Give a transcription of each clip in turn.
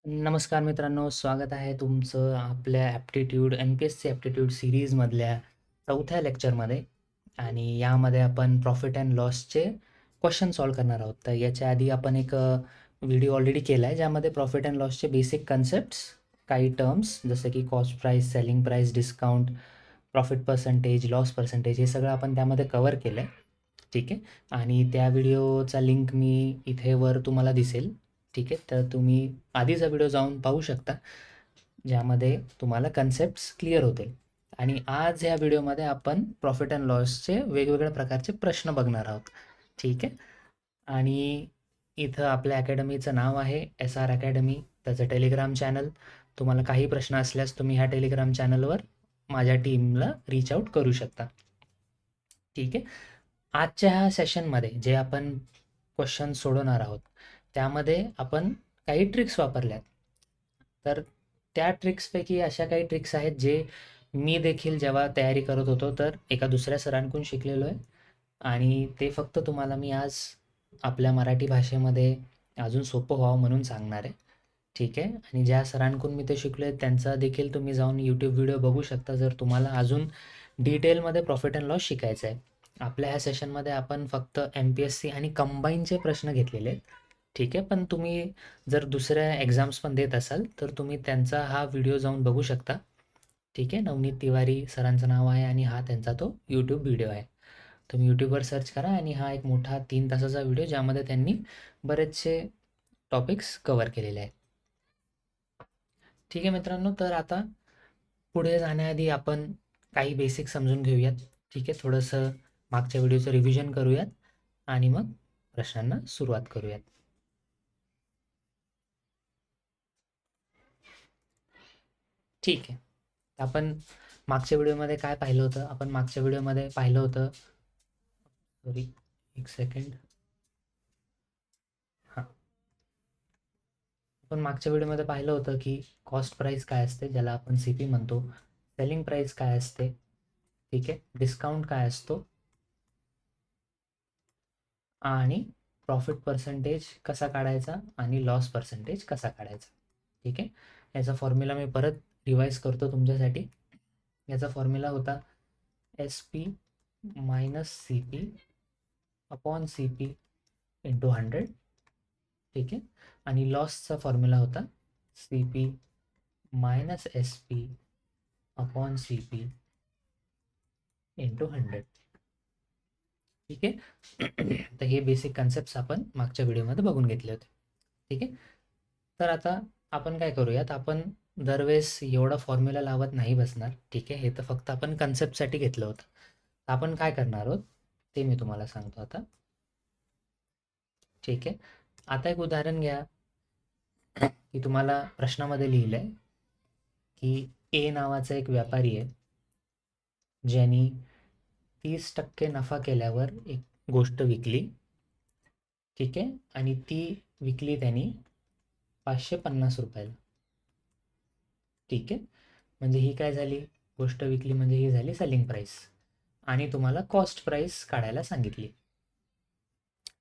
नमस्कार मित्रांनो, स्वागत आहे तुमचं आपल्या एम-पी-एस-सी ॲप्टिट्यूड सीरीजमधल्या 4थ्या लेक्चरमध्ये. आणि यामध्ये आपण प्रॉफिट अँड लॉसचे क्वेश्चन सॉल्व्ह करणार आहोत. तर याच्या आधी आपण एक व्हिडिओ ऑलरेडी केला आहे, ज्यामध्ये प्रॉफिट अँड लॉसचे बेसिक कन्सेप्ट्स, काही टर्म्स जसं की cost price, selling price, discount, profit percentage, loss percentage हे सगळं आपण त्यामध्ये कव्हर केलं आहे. ठीक आहे. आणि त्या व्हिडिओचा लिंक मी इथे वर तुम्हाला दिसेल. ठीक आहे. तर तुम्ही आधीचा व्हिडिओ जाऊन पाहू शकता, ज्यामध्ये तुम्हाला कन्सेप्ट्स क्लिअर होतील. आणि आज ह्या व्हिडिओमध्ये आपण प्रॉफिट अँड लॉसचे वेगवेगळ्या प्रकारचे प्रश्न बघणार आहोत. ठीक आहे. आणि इथं आपल्या अकॅडमीचं नाव आहे SR अकॅडमी. त्याचं टेलिग्राम चॅनल. तुम्हाला काही प्रश्न असल्यास तुम्ही ह्या टेलिग्राम चॅनलवर माझ्या टीमला रीच आउट करू शकता. ठीक आहे. आजच्या ह्या सेशनमध्ये जे आपण क्वेश्चन सोडवणार आहोत, त्यामध्ये आपण काही ट्रिक्स वापरल्यात. तर त्या ट्रिक्सपैकी अशा काही ट्रिक्स आहेत जे मी देखील जेव्हा तयारी करत होतो तर एका दुसऱ्या सरांकडून शिकलेलो आहे. आणि ते फक्त तुम्हाला मी आज आपल्या मराठी भाषेमध्ये अजून सोपं व्हावं म्हणून सांगणार आहे. ठीक आहे. आणि ज्या सरांकडून मी ते शिकलो आहे त्यांचा देखील तुम्ही जाऊन यूट्यूब व्हिडिओ बघू शकता, जर तुम्हाला अजून डिटेलमध्ये प्रॉफिट अँड लॉस शिकायचं आहे. आपल्या ह्या सेशनमध्ये आपण फक्त MPSC आणि कंबाईनचे प्रश्न घेतलेले आहेत. ठीक आहे. पण तुम्ही जर दुसऱ्या एक्झाम्स पण देत असाल तर तुम्ही त्यांचा हा व्हिडिओ जाऊन बघू शकता. ठीक आहे. नवनीत तिवारी सरांचं नाव आहे आणि हा त्यांचा तो यूट्यूब व्हिडिओ आहे. तुम्ही यूट्यूबवर सर्च करा आणि हा एक मोठा 3 तासाचा व्हिडिओ, ज्यामध्ये त्यांनी बरेचसे टॉपिक्स कव्हर केलेले आहेत. ठीक आहे मित्रांनो, तर आता पुढे जाण्याआधी आपण काही बेसिक समजून घेऊयात. ठीक आहे. थोडंसं मागच्या व्हिडिओचं रिव्हिजन करूयात आणि मग प्रश्नांना सुरुवात करूयात. ठीक आहे. आपण मागच्या व्हिडिओमध्ये काय पाहिलं होतं? आपण मागच्या व्हिडिओमध्ये पाहिलं होतं, सॉरी, एक सेकंड. हां. आपण मागच्या व्हिडिओमध्ये पाहिलं होतं की कॉस्ट प्राईस काय असते, ज्याला आपण CP म्हणतो. सेलिंग प्राईस काय असते. ठीक आहे. डिस्काउंट काय असतो आणि प्रॉफिट पर्सेंटेज कसा काढायचा आणि लॉस पर्सेंटेज कसा काढायचा. ठीक आहे. याचा फॉर्म्युला मी परत रिवाईज करतो तुमच्यासाठी. याचा फॉर्म्युला होता SP minus CP upon CP into 100. ठीक आहे. आणि लॉसचा फॉर्म्युला होता CP minus SP upon CP into 100. ठीक आहे. तर हे बेसिक कन्सेप्ट्स आपण मागच्या व्हिडिओमध्ये बघून घेतले होते. ठीक आहे. तर आता आपण काय करूयात, आपण दरवेळेस एवढा फॉर्म्युला लावत नाही बसणार. ठीक आहे. हे तर फक्त आपण कन्सेप्टसाठी घेतलं होतं. आपण काय करणार आहोत ते मी तुम्हाला सांगतो आता. ठीक आहे. आता एक उदाहरण घ्या की तुम्हाला प्रश्नामध्ये लिहिलं आहे की A नावाचा एक व्यापारी आहे, ज्यांनी 30% नफा केल्यावर एक गोष्ट विकली. ठीक आहे. आणि ती विकली त्यांनी 550 रुपयाला. ठीक आहे. म्हणजे ही काय झाली गोष्ट विकली, म्हणजे ही झाली सेलिंग प्राईस. आणि तुम्हाला कॉस्ट प्राईस काढायला सांगितली.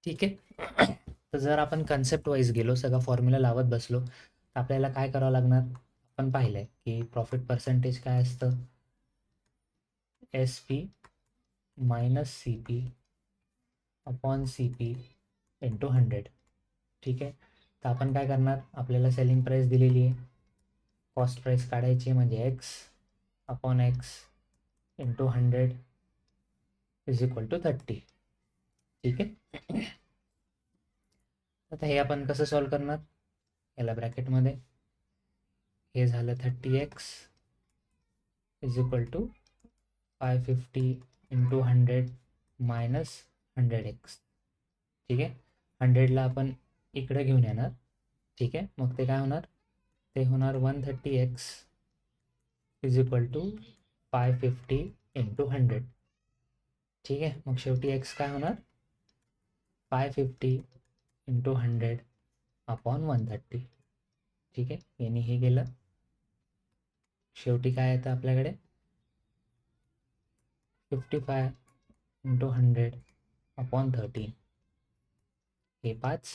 ठीक आहे. तर जर आपण कन्सेप्ट वाईज गेलो, सगळा फॉर्म्युला लावत बसलो, तर आपल्याला काय करावं लागणार. आपण पाहिलंय की प्रॉफिट पर्सेंटेज काय असतं, SP minus CP upon CP into 100. ठीक आहे. तर आपण काय करणार, आपल्याला सेलिंग प्राईस दिलेली आहे, कॉस्ट प्राईस काढायची, म्हणजे X upon X into 100 is equal to 30. ठीक आहे. आता हे आपण कसं सॉल्व्ह करणार, याला ब्रॅकेटमध्ये हे झालं 30x is equal to 550 into 100 minus 100x. ठीक आहे. 100ला आपण इकडे घेऊन येणार. ठीक आहे. मग ते काय होणार, ते होणार 130x is equal to 550 into 100. ठीक आहे. मग शेवटी x काय होणार, 550 इंटू 100 अपॉन 130. ठीक आहे. यांनी हे गेलं. शेवटी काय येतं आपल्याकडे, 55 इंटू 100 अपॉन 13. हे 5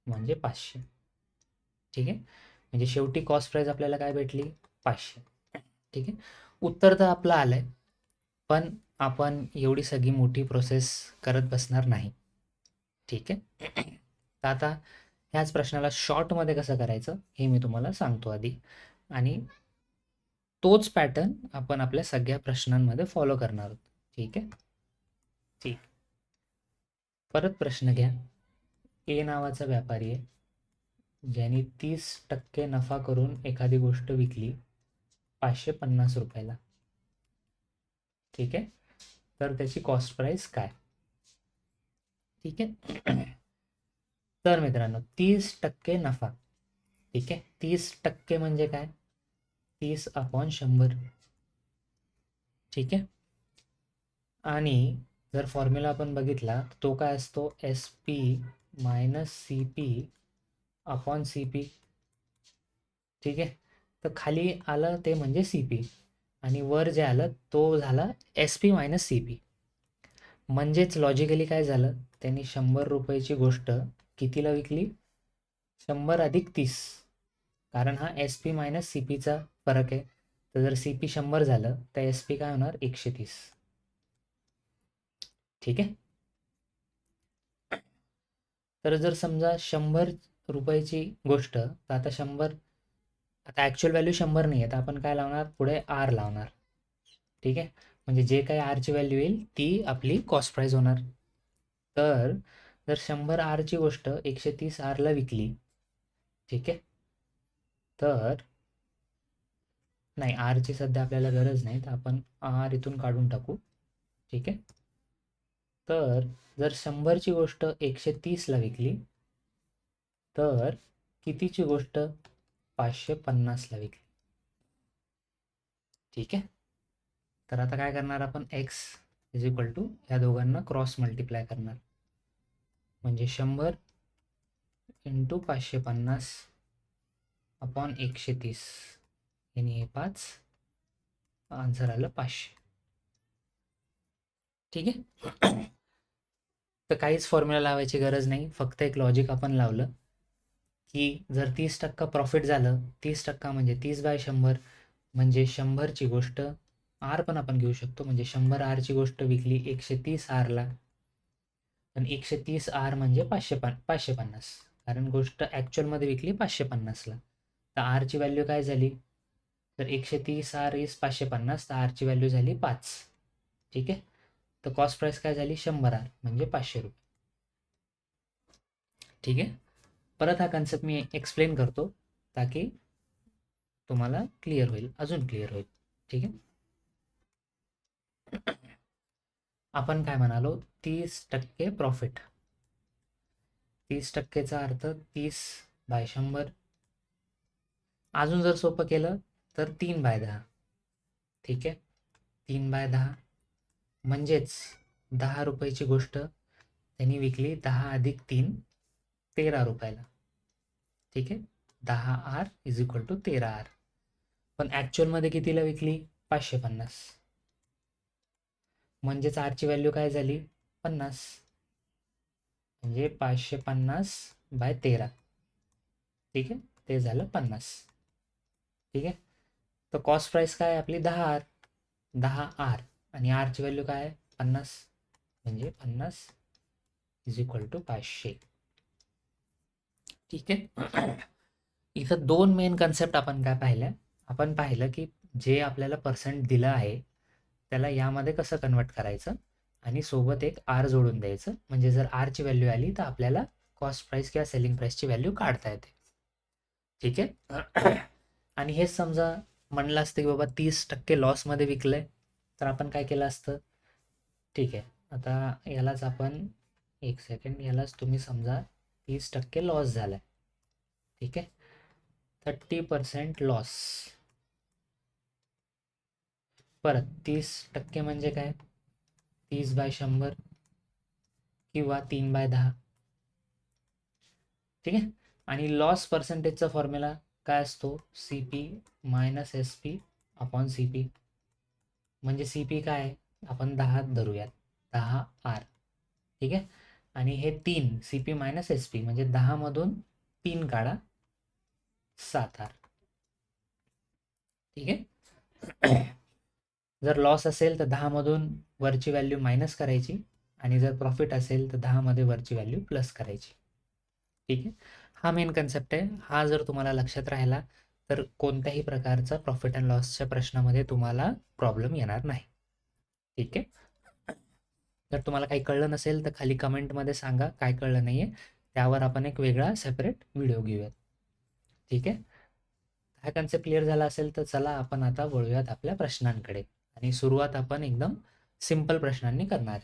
म्हणजे 500. ठीक आहे. म्हणजे शेवटी कॉस्ट प्राईस आपल्याला काय भेटली? 500. ठीक आहे. उत्तर तर आपलं आलंय, पण आपण एवढी सगळी मोठी प्रोसेस करत बसणार नाही. ठीक आहे. तर आता ह्याच प्रश्नाला शॉर्टमध्ये कसं करायचं हे मी तुम्हाला सांगतो आधी, आणि तोच पॅटर्न आपण आपल्या सगळ्या प्रश्नांमध्ये फॉलो करणार आहोत. ठीक आहे. ठीक. परत प्रश्न घ्या. ए नावाचा व्यापारी आहे, ज्यांनी 30% नफा करून एखादी गोष्ट विकली 550 रुपयाला. ठीक आहे. तर त्याची कॉस्ट प्राइस काय? ठीक आहे. तर मित्रांनो 30% नफा. ठीक आहे. 30% म्हणजे काय? 30/100. ठीक आहे. आणि जर फॉर्म्युला आपण बघितला तो काय असतो? SP minus CP upon CP. ठीक आहे. तर खाली आलं ते म्हणजे CP, आणि वर जे आलं तो झाला SP मायनस CP. म्हणजेच लॉजिकली काय झालं? त्यांनी 100 रुपयाची गोष्ट कितीला विकली? 100 अधिक 30. कारण हा SP मायनस CPचा फरक आहे. तर जर CP 100 झालं तर SP काय होणार? 130. ठीक आहे. तर जर समजा 100 रुपयाची गोष्ट, तर आता 100, आता ॲक्च्युअल व्हॅल्यू 100 नाही आहे, तर आपण काय लावणार? पुढे R लावणार. ठीक आहे. म्हणजे जे काही आरची व्हॅल्यू येईल ती आपली कॉस्ट प्राईस होणार. तर जर 100 आरची गोष्ट 130 आरला विकली, ठीक आहे, तर नाही, आरची सध्या आपल्याला गरज नाही, तर आपण आर इथून काढून टाकू. ठीक आहे. तर जर 100ची गोष्ट 130ला विकली, तर कितीची गोष्ट? 550ला विकली. ठीक आहे. तर आता काय करणार आपण? x इज इक्वल टू या दोघांना क्रॉस मल्टिप्लाय करणार. म्हणजे 100 इंटू 550 अपॉन 130, आणि हे 5, आन्सर आलं 500. ठीक आहे. तर काहीच फॉर्म्युला लावायची गरज नाही, फक्त एक लॉजिक आपण लावलं की जर 30% प्रॉफिट झालं, 30% म्हणजे 30/100, म्हणजे 100ची गोष्ट आर पण आपण घेऊ शकतो, म्हणजे 100 आरची गोष्ट विकली 130 आरला, आणि 130 आर म्हणजे 550, कारण गोष्ट ॲक्च्युअलमध्ये विकली 550ला. तर आरची व्हॅल्यू काय झाली? तर 130 आर इज 550, तर आरची व्हॅल्यू झाली 5. ठीक आहे. तर कॉस्ट प्राईस काय झाली? 100 आर म्हणजे 500 रुपये. ठीक आहे. परत हा कन्सेप्ट मी एक्सप्लेन करतो, ताकी तुम्हाला क्लिअर होईल, अजून क्लिअर होईल. ठीक आहे. आपण काय म्हणालो? 30% प्रॉफिट. 30%चा अर्थ 30/100. अजून जर सोपं केलं तर 3/10. ठीक आहे. 3/10 म्हणजेच 10 रुपयाची गोष्ट त्यांनी विकली 10 अधिक 3, 13 रुपयाला. ठीक आहे. 10 R is equal to 13 R. पण ॲक्च्युअलमध्ये कितीला विकली? 550. म्हणजेच आरची व्हॅल्यू काय झाली? 50. म्हणजे 550/13. ठीक आहे. ते झालं 50. ठीक आहे. तर कॉस्ट प्राईस काय आहे आपली? 10 आर. 10 आर आणि आरची व्हॅल्यू काय आहे? 50. म्हणजे 50 इज इक्वल टू 500. ठीक आहे. इथं दोन मेन कन्सेप्ट आपण काय पाहिल्या? आपण पाहिलं की जे आपल्याला पर्सेंट दिलं आहे त्याला यामध्ये कसं कन्वर्ट करायचं, आणि सोबत एक आर जोडून द्यायचं, म्हणजे जर आरची व्हॅल्यू आली तर आपल्याला कॉस्ट प्राईस किंवा सेलिंग प्राईसची व्हॅल्यू काढता येते. ठीक आहे. आणि हेच समजा म्हणलं असतं की बाबा 30% लॉसमध्ये विकलंय, तर आपण काय केलं असतं? ठीक आहे. आता यालाच आपण, एक सेकंड, यालाच तुम्ही समजा 30% लॉस झालाय. ठीक आहे. 30% लॉस. परत 30% म्हणजे काय? 30/100 किंवा 3/10. ठीक आहे. आणि लॉस पर्सेंटेजचा फॉर्म्युला काय असतो? CP minus SP upon CP. म्हणजे CP काय आहे? आपण 10 धरूयात, 10 आर. ठीक आहे. आणि हे 3 CP मायनस SP, म्हणजे 10 मधून 3 काढा, 7R. ठीक आहे. जर लॉस असेल तर 10 मधून वरची व्हॅल्यू मायनस करायची आणि जर प्रॉफिट असेल तर 10 मध्ये वरची व्हॅल्यू प्लस करायची. ठीक आहे. हा मेन कन्सेप्ट आहे. हा जर तुम्हाला लक्षात राहिला तर कोणत्याही प्रकारचा प्रॉफिट अँड लॉसच्या प्रश्नामध्ये तुम्हाला प्रॉब्लेम येणार नाही. ठीक आहे. जर तुम्हाला काही कळलं नसेल तर खाली कमेंटमध्ये सांगा काय कळलं नाही आहे, त्यावर आपण एक वेगळा सेपरेट व्हिडिओ घेऊयात. ठीक आहे. हा कन्सेप्ट क्लिअर झाला असेल तर चला आपण आता वळूयात आपल्या प्रश्नांकडे आणि सुरुवात आपण एकदम सिंपल प्रश्नांनी करणार.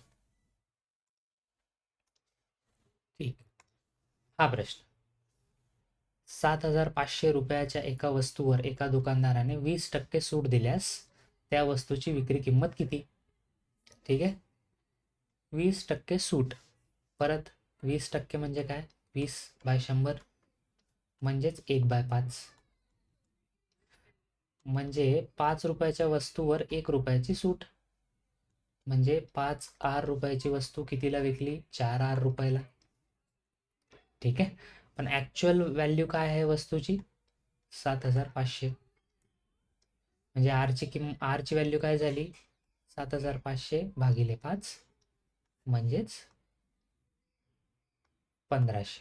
ठीक. हा प्रश्न, 7,500 रुपयाच्या एका वस्तूवर एका दुकानदाराने 20% सूट दिल्यास त्या वस्तूची विक्री किंमत किती? ठीक आहे. 20% सूट. परत 20% म्हणजे काय? 20/100 म्हणजेच 1/5. म्हणजे 5 रुपयाच्या वस्तूवर 1 रुपयाची सूट. म्हणजे 5R रुपयाची वस्तू कितीला विकली? 4R रुपयाला. ठीक आहे. पण ॲक्च्युअल व्हॅल्यू काय आहे वस्तूची? 7,500. म्हणजे आरची व्हॅल्यू काय झाली? 7,500 भागिले 5 म्हणजेच 1500.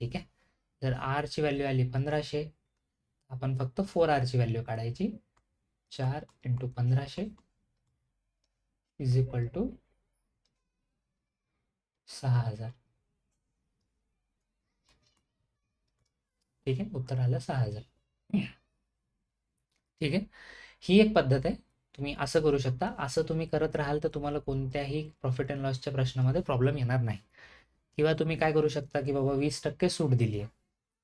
ठीक आहे. जर आरची व्हॅल्यू आली 1500, आपण फक्त 4Rची व्हॅल्यू काढायची. 4 × 1500 इज इक्वल टू 6,000. ठीक आहे. उत्तर आलं 6,000. ठीक आहे. ही एक पद्धत आहे. तुम्ही असं करू शकता. असं तुम्ही करत राहाल तर तुम्हाला कोणत्याही प्रॉफिट अँड लॉसच्या प्रश्नामध्ये प्रॉब्लेम येणार नाही. किंवा तुम्ही काय करू शकता की बाबा 20% सूट दिली आहे.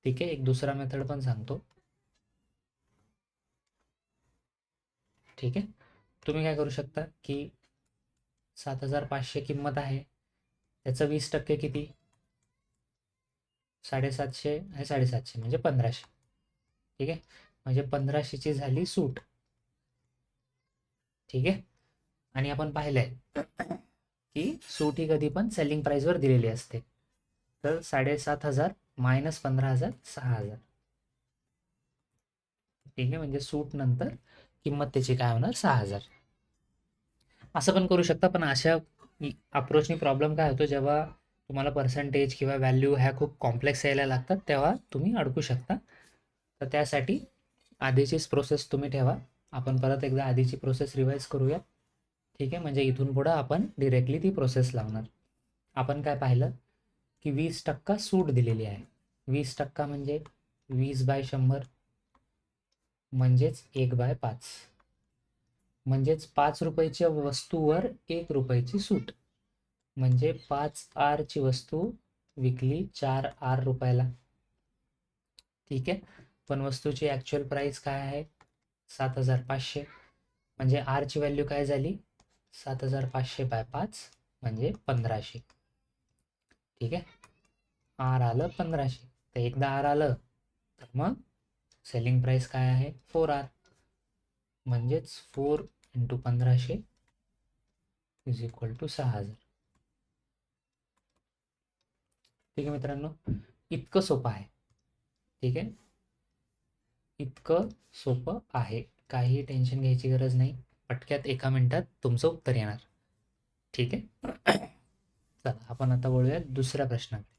ठीक आहे. एक दुसरा मेथड पण सांगतो. ठीक आहे. तुम्ही काय करू शकता की 7,500 किंमत आहे, त्याचं 20% किती? 750 आणि 750 म्हणजे 1500. ठीक आहे. म्हणजे 1500ची झाली सूट. ठीक आहे. आणि आपण पाहिलंय की सूट ही कधी पण सेलिंग प्राइसवर दिलेली असते. तर 7,500 मायनस 15,000 6,000. ठीक आहे. म्हणजे सूट नंतर किंमत त्याची काय होणार? 6,000. असं पण करू शकता. पण अशा अप्रोचनी प्रॉब्लेम काय होतो, जेव्हा तुम्हाला पर्सेंटेज किंवा व्हॅल्यू ह्या खूप कॉम्प्लेक्स यायला लागतात तेव्हा तुम्ही अडकू शकता. तर त्यासाठी आधीचीच प्रोसेस तुम्ही ठेवा. आपण परत एकदा आधीची प्रोसेस रिवाइज करूया. ठीक आहे. म्हणजे इथून पुढं आपण डिरेक्टली ती प्रोसेस लावणार. आपण काय पाहिलं की 20% सूट दिलेली आहे. 20% म्हणजे 20/100 म्हणजेच 1/5. म्हणजेच 5 रुपयाच्या वस्तूवर 1 रुपयाची सूट. म्हणजे 5Rची वस्तू विकली 4R रुपयाला. ठीक आहे. पण वस्तूची ॲक्च्युअल प्राइस काय आहे? 7,500. म्हणजे आरची व्हॅल्यू काय झाली? 7,500/5 म्हणजे 1500. ठीक आहे. आर आलं 1500. तर एकदा आर आलं तर मग सेलिंग प्राइस काय आहे? 4R. म्हणजेच 4 × 1500 इज इक्वल टू 6,000. ठीक आहे मित्रांनो, इतकं सोपं आहे. ठीक आहे. इतकं सोपं आहे. काही टेन्शन घ्यायची गरज नाही. पटक्यात 1 मिनिटात तुमचं उत्तर येणार. ठीक आहे. चला आपण आता वळूया दुसऱ्या प्रश्नाकडे.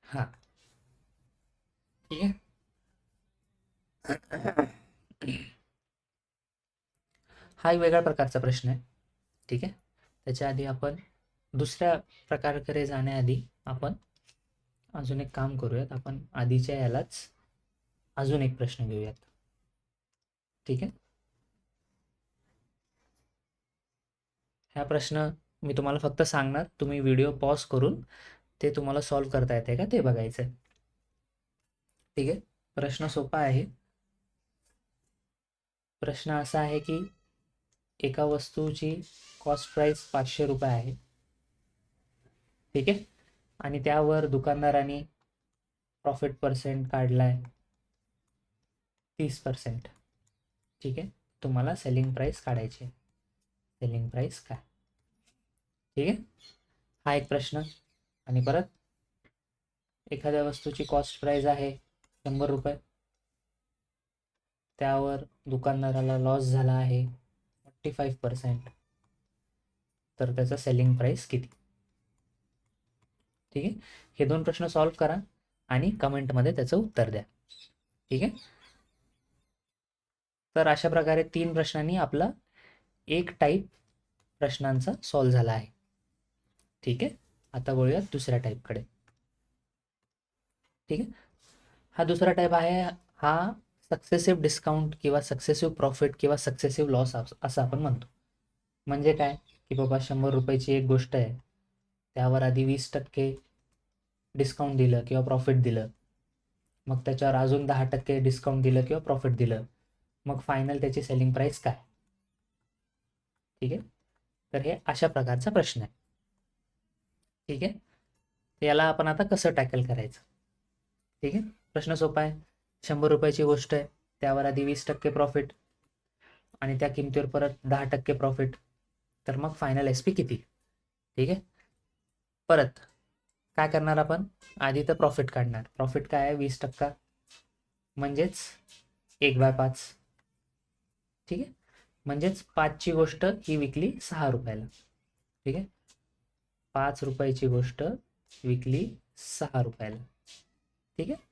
हां. ठीक आहे. हा एक वेगळ्या प्रकारचा प्रश्न आहे. ठीक आहे. त्याच्या आधी आपण दुसऱ्या प्रकाराकडे जाण्याआधी आपण अजून एक काम करूयात. आपण आधीच्या यालाच अजून एक प्रश्न घेऊयात. ठीक आहे. हा प्रश्न मी तुम्हाला फक्त सांगणार, तुम्ही व्हिडिओ पॉज करून ते तुम्हाला सॉल्व्ह करता येते का ते बघायचं आहे. ठीक आहे. प्रश्न सोपा आहे. प्रश्न असा आहे की एका वस्तूची कॉस्ट प्राइस 500 रुपये आहे. ठीक आहे. आणि त्यावर दुकानदाराने प्रॉफिट पर्सेंट काढलाय 30%. ठीक आहे. तुम्हाला सेलिंग प्राइस काढायची आहे. सेलिंग प्राइस काय? ठीक आहे. हा एक प्रश्न. आणि परत एखाद्या वस्तूची कॉस्ट प्राइस आहे 100 रुपये, त्यावर दुकानदाराला लॉस झाला आहे 45%, तर त्याचा सेलिंग प्राइस किती? ठीक आहे, हे 2 प्रश्न सॉल्व्ह करा आणि कमेंटमध्ये त्याचं उत्तर द्या. ठीक आहे, तर अशा प्रकारे 3 प्रश्नांनी आपला एक टाईप प्रश्नांचा सॉल्व्ह झाला आहे. ठीक आहे, आता वळूयात दुसऱ्या टाईपकडे. ठीक आहे, हा दुसरा टाईप आहे, हा सक्सेसिव्ह डिस्काउंट किंवा सक्सेसिव्ह प्रॉफिट किंवा सक्सेसिव्ह लॉस असं आपण म्हणतो. म्हणजे काय की बाबा 100 रुपयाची एक गोष्ट आहे, त्यावर आधी 20% डिस्काउंट दिलं किंवा प्रॉफिट दिलं, मग त्याच्यावर अजून 10% डिस्काउंट दिलं किंवा प्रॉफिट दिलं, मग फायनल त्याची सेलिंग प्राइस काय? ठीक आहे, तर हे अशा प्रकारचा प्रश्न आहे. ठीक आहे, याला आपण आता कसं टॅकल करायचं? ठीक आहे, प्रश्न सोपा आहे. 100 रुपयाची गोष्ट आहे, त्यावर आधी 20% प्रॉफिट आणि त्या किमतीवर परत 10% प्रॉफिट, तर मग फायनल SP किती? ठीक आहे, परत काय करणार आपण? आधी तर प्रॉफिट काढणार. प्रॉफिट काय आहे? 20%, म्हणजेच 1/5. ठीक आहे, म्हणजेच 5ची गोष्ट ही विकली 6 रुपयाला. ठीक आहे, 5 रुपयाची गोष्ट विकली 6 रुपयाला. ठीक आहे,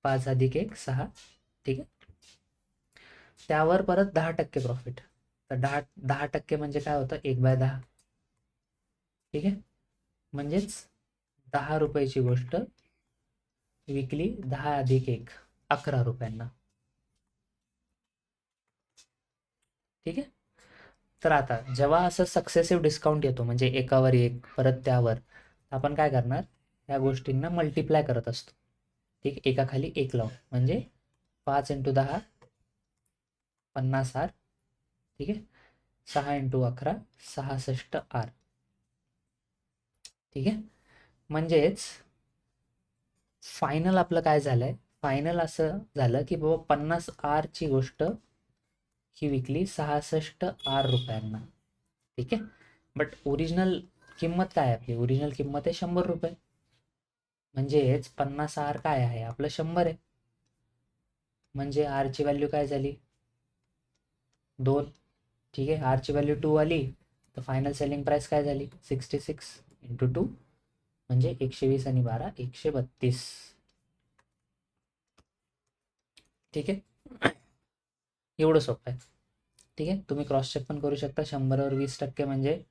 5 अधिक 1 6. ठीक आहे, त्यावर परत 10% प्रॉफिट, तर 10% म्हणजे काय होतं? 1/10. ठीक आहे, म्हणजेच 10 रुपयाची गोष्ट विकली 10 अधिक 1 11 रुपयांना. ठीक आहे, तर आता जेव्हा असं सक्सेसिव्ह डिस्काउंट येतो, म्हणजे एकावर एक परत त्यावर, आपण काय करणार? या गोष्टींना मल्टिप्लाय करत असतो. ठीक, एकाखाली एक लावून, म्हणजे 5 × 10 50R. ठीक आहे, 6 × 11 66R. ठीक आहे, म्हणजेच फायनल आपलं काय झालंय? फायनल असं झालं की बाबा 50R ची गोष्ट ही विकली 66R रुपयांना. ठीक आहे, बट ओरिजिनल किंमत काय आहे आपली? ओरिजिनल किंमत आहे 100 रुपये, म्हणजेच 50R काय आहे? आपलं 100 आहे, म्हणजे R ची व्हॅल्यू काय झाली? 2. ठीक आहे, R ची व्हॅल्यू 2 आली, तर फायनल सेलिंग प्राइस काय झाली? 66 × 2, म्हणजे 120 आणि 12 132. ठीक आहे, एवढं सोपं आहे. ठीक आहे, तुम्ही क्रॉस चेक पण करू शकता. 100वर 20% म्हणजे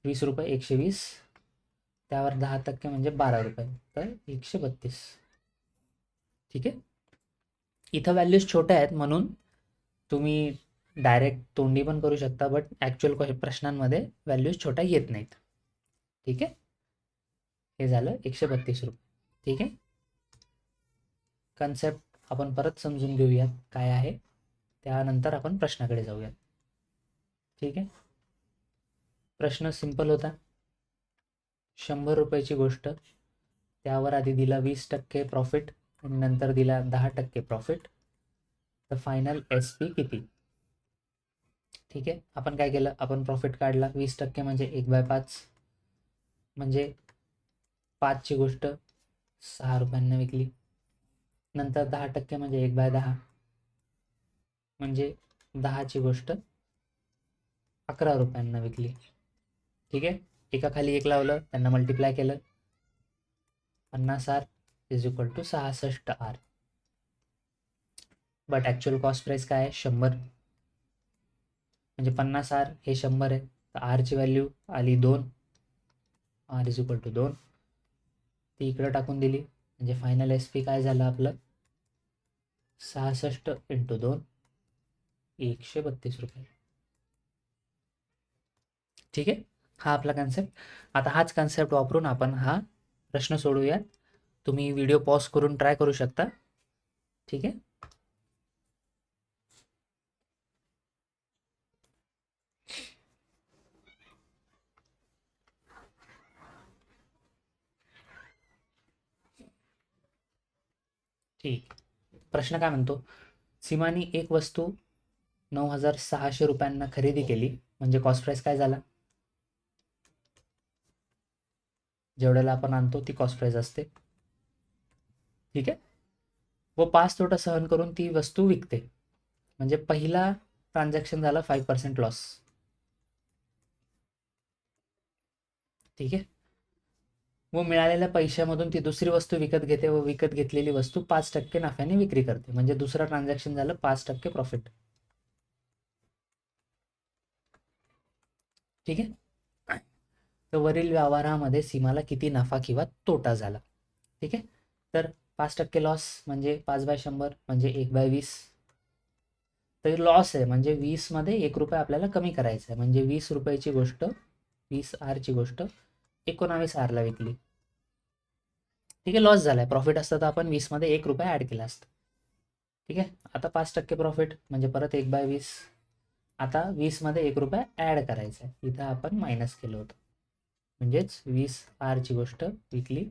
20 रुपये, 120, त्यावर 10% म्हणजे 12 रुपये, तर 132. ठीक आहे, इथं व्हॅल्यूज छोट्या आहेत म्हणून तुम्ही डायरेक्ट तोंडी पण करू शकता, बट ॲक्च्युअल प्रश्नांमध्ये व्हॅल्यूज छोट्या येत नाहीत. ठीक आहे, हे झालं 132 रुपये. ठीक आहे, कन्सेप्ट आपण परत समजून घेऊयात काय आहे, त्यानंतर आपण प्रश्नाकडे जाऊयात. ठीक आहे, प्रश्न सिंपल होता. 100 रुपयाची गोष्ट, त्यावर आधी दिला 20% प्रॉफिट आणि नंतर दिला 10% प्रॉफिट, तर फायनल SP किती? ठीक आहे, आपण काय केलं? आपण प्रॉफिट काढला. 20% म्हणजे 1/5, म्हणजे 5ची गोष्ट 6 रुपयांना विकली. नंतर 10% म्हणजे 1/10, म्हणजे 10ची गोष्ट 11 रुपयांना विकली. ठीक आहे, एकाखाली एक लावलं, त्यांना मल्टिप्लाय केलं. 50R = 66R. But actual cost price काय आहे? 100, म्हणजे 50R हे 100 आहे, तर R ची व्हॅल्यू आली 2. R = 2, ती इकडं टाकून दिली, म्हणजे फायनल SP काय झालं आपलं? 66 × 2 132 रुपये. ठीक आहे, हा आपला कन्सेप्ट. आता हाच कन्सेप्ट वापरून आपण हा प्रश्न सोडूयात. तुम्ही व्हिडिओ पॉज करून ट्राय करू शकता. ठीक आहे, ठीक. प्रश्न काय म्हणतो? सीमानी एक वस्तू 9,600 रुपयांना खरेदी केली, म्हणजे कॉस्ट प्राइस काय झाला? जेवढ्याला आपण आणतो ती कॉस्ट प्राइस असते. ठीक आहे. व 5 तोटा सहन करून ती वस्तू विकते. म्हणजे पहिला ट्रान्झॅक्शन झाला 5% लॉस. ठीक आहे. व मिळालेल्या पैशामधून ती दुसरी वस्तू विकत घेते व विकत घेतलेली वस्तू 5% नफ्याने विक्री करते. म्हणजे दुसरा ट्रान्झॅक्शन झालं 5% प्रॉफिट. ठीक आहे. तर वरील व्यवहारामध्ये सीमाला किती नफा किंवा तोटा झाला. ठीक आहे. तर 5% लॉस म्हणजे 5/100 म्हणजे 1/20. तर लॉस आहे म्हणजे 20 मध्ये 1 रुपये आपल्याला कमी करायचं आहे. म्हणजे 20 रुपयाची गोष्ट 20 आरची गोष्ट 19 आरला विकली. ठीक आहे. लॉस झालाय. प्रॉफिट असतं तर आपण 20 मध्ये 1 रुपया ऍड केला असतं. ठीक आहे. आता 5% प्रॉफिट म्हणजे परत 1/20. आता 20 मध्ये 1 रुपया ऍड करायचा आहे. इथं आपण मायनस केलं होतं. म्हणजेच 20 आरची गोष्ट विकली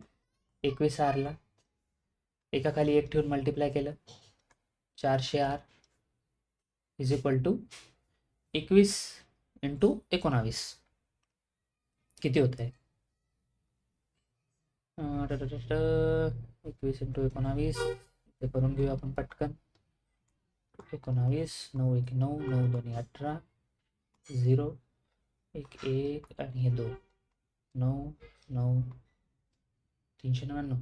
21 आरला. एकाखाली 1 ठेवून मल्टिप्लाय केलं. 400 R is equal to 21 into 19 किती होत आहे. 21 इंटू 19 ते करून घेऊ आपण पटकन. 19 9 1 9 9 2 18 0 1 1 आणि हे 2 9 9 399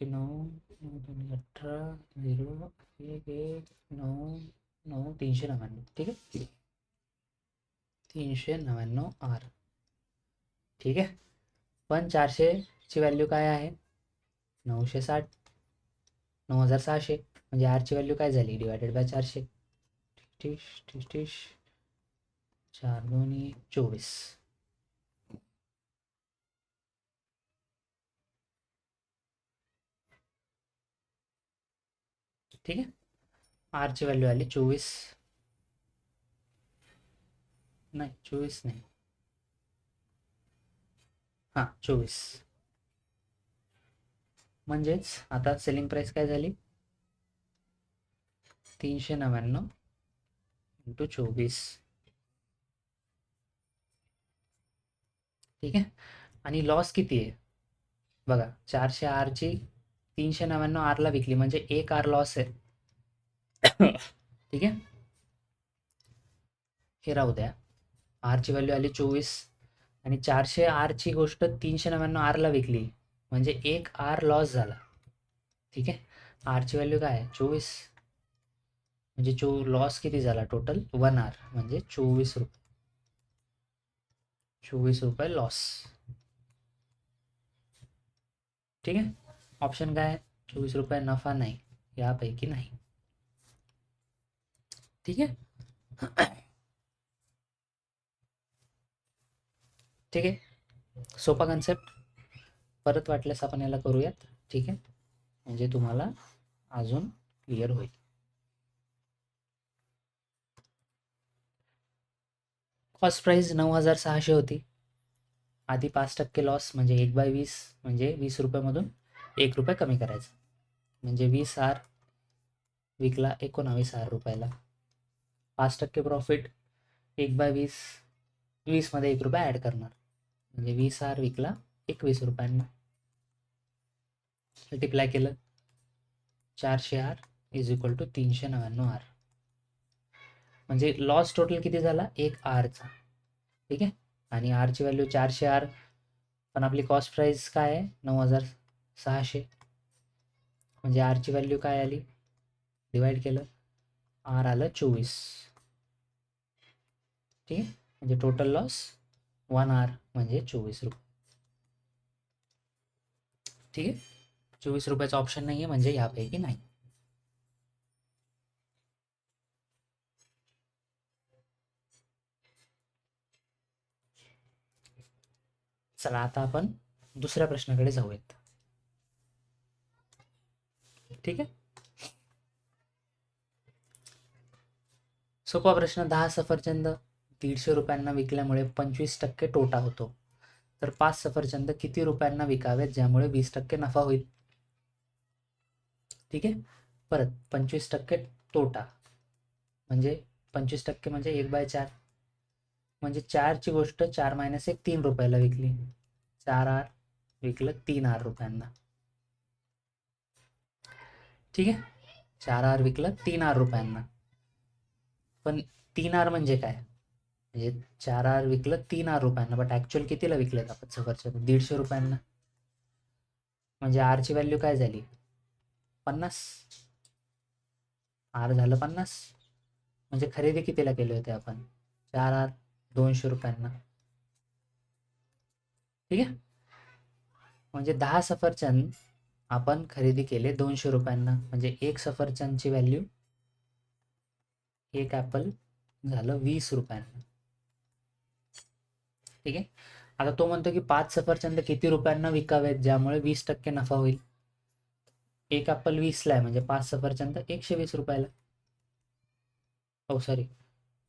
9 9 2 18 0 1 1 9 9 399. ठीक आहे. 399 आर. ठीक आहे. पण 400 ची व्हॅल्यू काय आहे 960 9600 म्हणजे आरची व्हॅल्यू काय झाली डिवायडेड बाय 400. 4 2 24. ठीक आहे. आरची व्हॅल्यू आली 24 नाही 24 नाही हां 24. म्हणजेच आता सेलिंग प्राइस काय झाली 399 इंटू 24. ठीक आहे. आणि लॉस किती आहे बघा 400 आरची 399 आरला विकली म्हणजे 1 आर लॉस आहे. ठीक आहे. हे राहू द्या. आरची व्हॅल्यू आली 24 आणि 400 आरची गोष्ट 399 आरला विकली म्हणजे 1 आर लॉस झाला. ठीक आहे. आरची व्हॅल्यू काय आहे 24 म्हणजे लॉस किती झाला टोटल 1 आर म्हणजे 24 रुपये. 24 रुपये लॉस. ठीक आहे. ऑप्शन काय आहे 24 रुपये नफा नाही यापैकी नाही. ठीक आहे. ठीक आहे. सोपा कन्सेप्ट. परत वाटल्यास आपण याला करूयात. ठीक आहे. म्हणजे तुम्हाला अजून क्लिअर होईल. कॉस्ट प्राइस 9600 होती. आधी 5% लॉस म्हणजे 1/20 म्हणजे 20 रुपयामधून 1 रुपया कमी करायचा म्हणजे 20 आर विकला 19 आर रुपयाला. 5% प्रॉफिट 1/20 20 मध्ये 1 रुपया ऍड करणार म्हणजे 20 आर विकला 21 रुपयांना. मल्टिप्लाय केलं 400 R is equal to 399 R म्हणजे लॉस टोटल किती झाला 1 आरचा. ठीक आहे. आणि आरची व्हॅल्यू 400 आर पण आपली कॉस्ट प्राइस काय आहे 9600 म्हणजे आरची व्हॅल्यू काय आली डिवाइड केलं आर आलं 24. ठीक आहे. म्हणजे टोटल लॉस 1 आर म्हणजे 24 रुपये. ठीक आहे. 24 रुपयाचा ऑप्शन नाही आहे म्हणजे यापैकी नाही. चला आता आपण दुसऱ्या प्रश्नाकडे जाऊयात. ठीक आहे. सोपा प्रश्न 10 सफरचंद 150 रुपयांना विकल्यामुळे 25% तोटा होतो तर 5 सफरचंद किती रुपयांना विकावेत ज्यामुळे 20% नफा होईल. ठीक आहे. परत 25% तोटा म्हणजे 25% म्हणजे 1/4 म्हणजे 4ची गोष्ट 4 - 1 3 रुपयाला विकली. 4 आर विकलं 3 आर रुपयांना. ठीक आहे. 4R विकलं 3R रुपयांना. पण 3R म्हणजे काय? म्हणजे 4R विकलं 3R रुपयांना, बट ॲक्च्युअल कितीला विकलेत आपण सफरचंद? 150 रुपयांना. म्हणजे आरची व्हॅल्यू काय झाली? 50. आर झालं 50. म्हणजे खरेदी कितीला केले होते आपण? 4R 200 रुपयांना. ठीक आहे. म्हणजे 10 सफरचंद आपण खरेदी केले 200 रुपयांना. म्हणजे एक सफरचंदची व्हॅल्यू, एक ॲपल झालं 20 रुपयांना. ठीक आहे. आता तो म्हणतो की 5 सफरचंद किती रुपयांना विकावेत ज्यामुळे 20% नफा होईल? एक ॲपल 20ला आहे म्हणजे 5 सफरचंद 120 रुपयाला. सॉरी,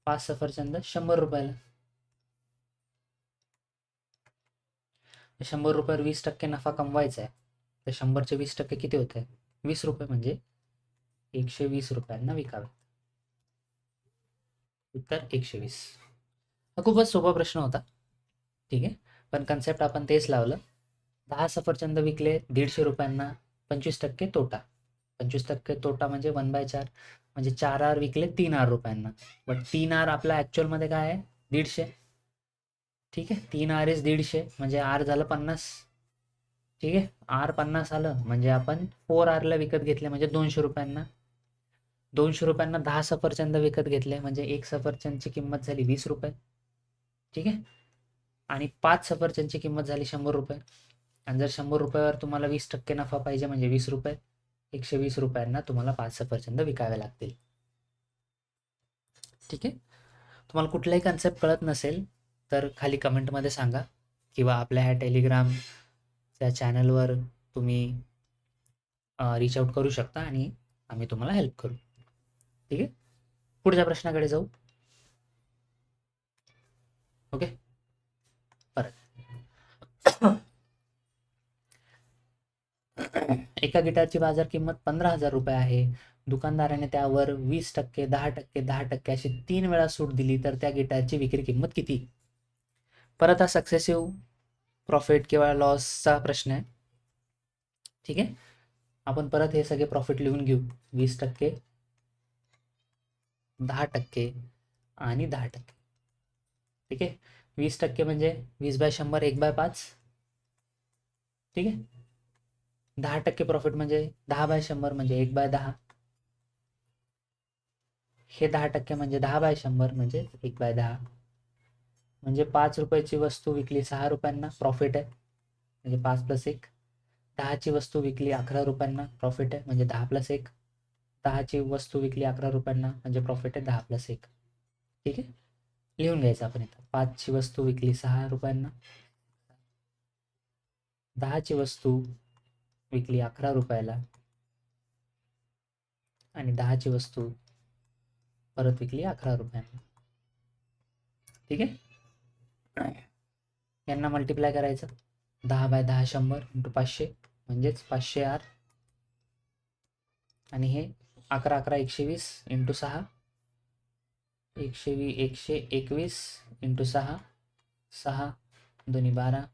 5 सफरचंद 100 रुपयाला. 100 रुपयावर 20% नफा कमवायचा आहे, तर 100चे 20% किती होत आहे? 20 रुपये. म्हणजे 120 रुपयांना विकावे. उत्तर 120. हा खूपच सोपा प्रश्न होता. ठीक आहे. पण कन्सेप्ट आपण तेच लावलं. 10 सफरचंद विकले 150 रुपयांना, 25% तोटा. 25% तोटा म्हणजे 1/4. म्हणजे 4R विकले 3R रुपयांना. बट 3R आपला ॲक्च्युअलमध्ये काय आहे? 150. ठीक आहे. 3R इज 150 म्हणजे आर झालं 50. ठीक आहे. आर 50 आलं म्हणजे आपण 4Rला विकत घेतले म्हणजे 200 रुपयांना. 200 रुपयांना 10 सफरचंद विकत घेतले म्हणजे एक सफरचंदची किंमत झाली 20 रुपये. ठीक आहे. आणि 5 सफरचंदची किंमत झाली 100 रुपये. आणि जर 100 रुपयावर तुम्हाला 20% नफा पाहिजे म्हणजे 20 रुपये. 120 रुपयांना तुम्हाला 5 सफरचंद विकावे लागतील. ठीक आहे. तुम्हाला कुठलाही कन्सेप्ट कळत नसेल तर खाली कमेंटमध्ये सांगा, किंवा आपल्या ह्या टेलिग्रामच्या चॅनलवर तुम्ही रीच आउट करू शकता आणि आम्ही तुम्हाला हेल्प करू. ठीक आहे. पुढच्या प्रश्नाकडे जाऊ. ओके. परत एका गिटारची बाजार किंमत 15,000 रुपये आहे. दुकानदाराने त्यावर 20%, 10%, 10% अशी 3 वेळा सूट दिली तर त्या गिटारची विक्री किंमत किती? परत हा सक्सेसिव्ह प्रॉफिट किंवा लॉसचा प्रश्न आहे. ठीक आहे. आपण परत हे सगळे प्रॉफिट लिहून घेऊ. 20%, 10% आणि 10%. ठीक आहे. 20% म्हणजे 20/100 1/5. ठीक आहे. 10% प्रॉफिट म्हणजे 10/100 म्हणजे 1/10. हे 10% म्हणजे 10/100 म्हणजे 1/10. म्हणजे 5 रुपयाची वस्तू विकली 6 रुपयांना, प्रॉफिट आहे म्हणजे 5 + 1. 10ची वस्तू विकली 11 रुपयांना, प्रॉफिट आहे म्हणजे 10 + 1. 10ची वस्तू विकली 11 रुपयांना म्हणजे प्रॉफिट आहे 10 + 1. ठीक आहे. लिहून घ्यायचं आपण इथं. 5ची वस्तू विकली 6 रुपयांना, 10ची वस्तू विकली 11 रुपयाला आणि 10ची वस्तू परत विकली 11 रुपयांना. ठीक आहे. यांना मल्टिप्लाय करायचं. 10/10 100 × 500 म्हणजेच 500R. आणि हे 11 11 120 × 6 121 × 6 6 2 12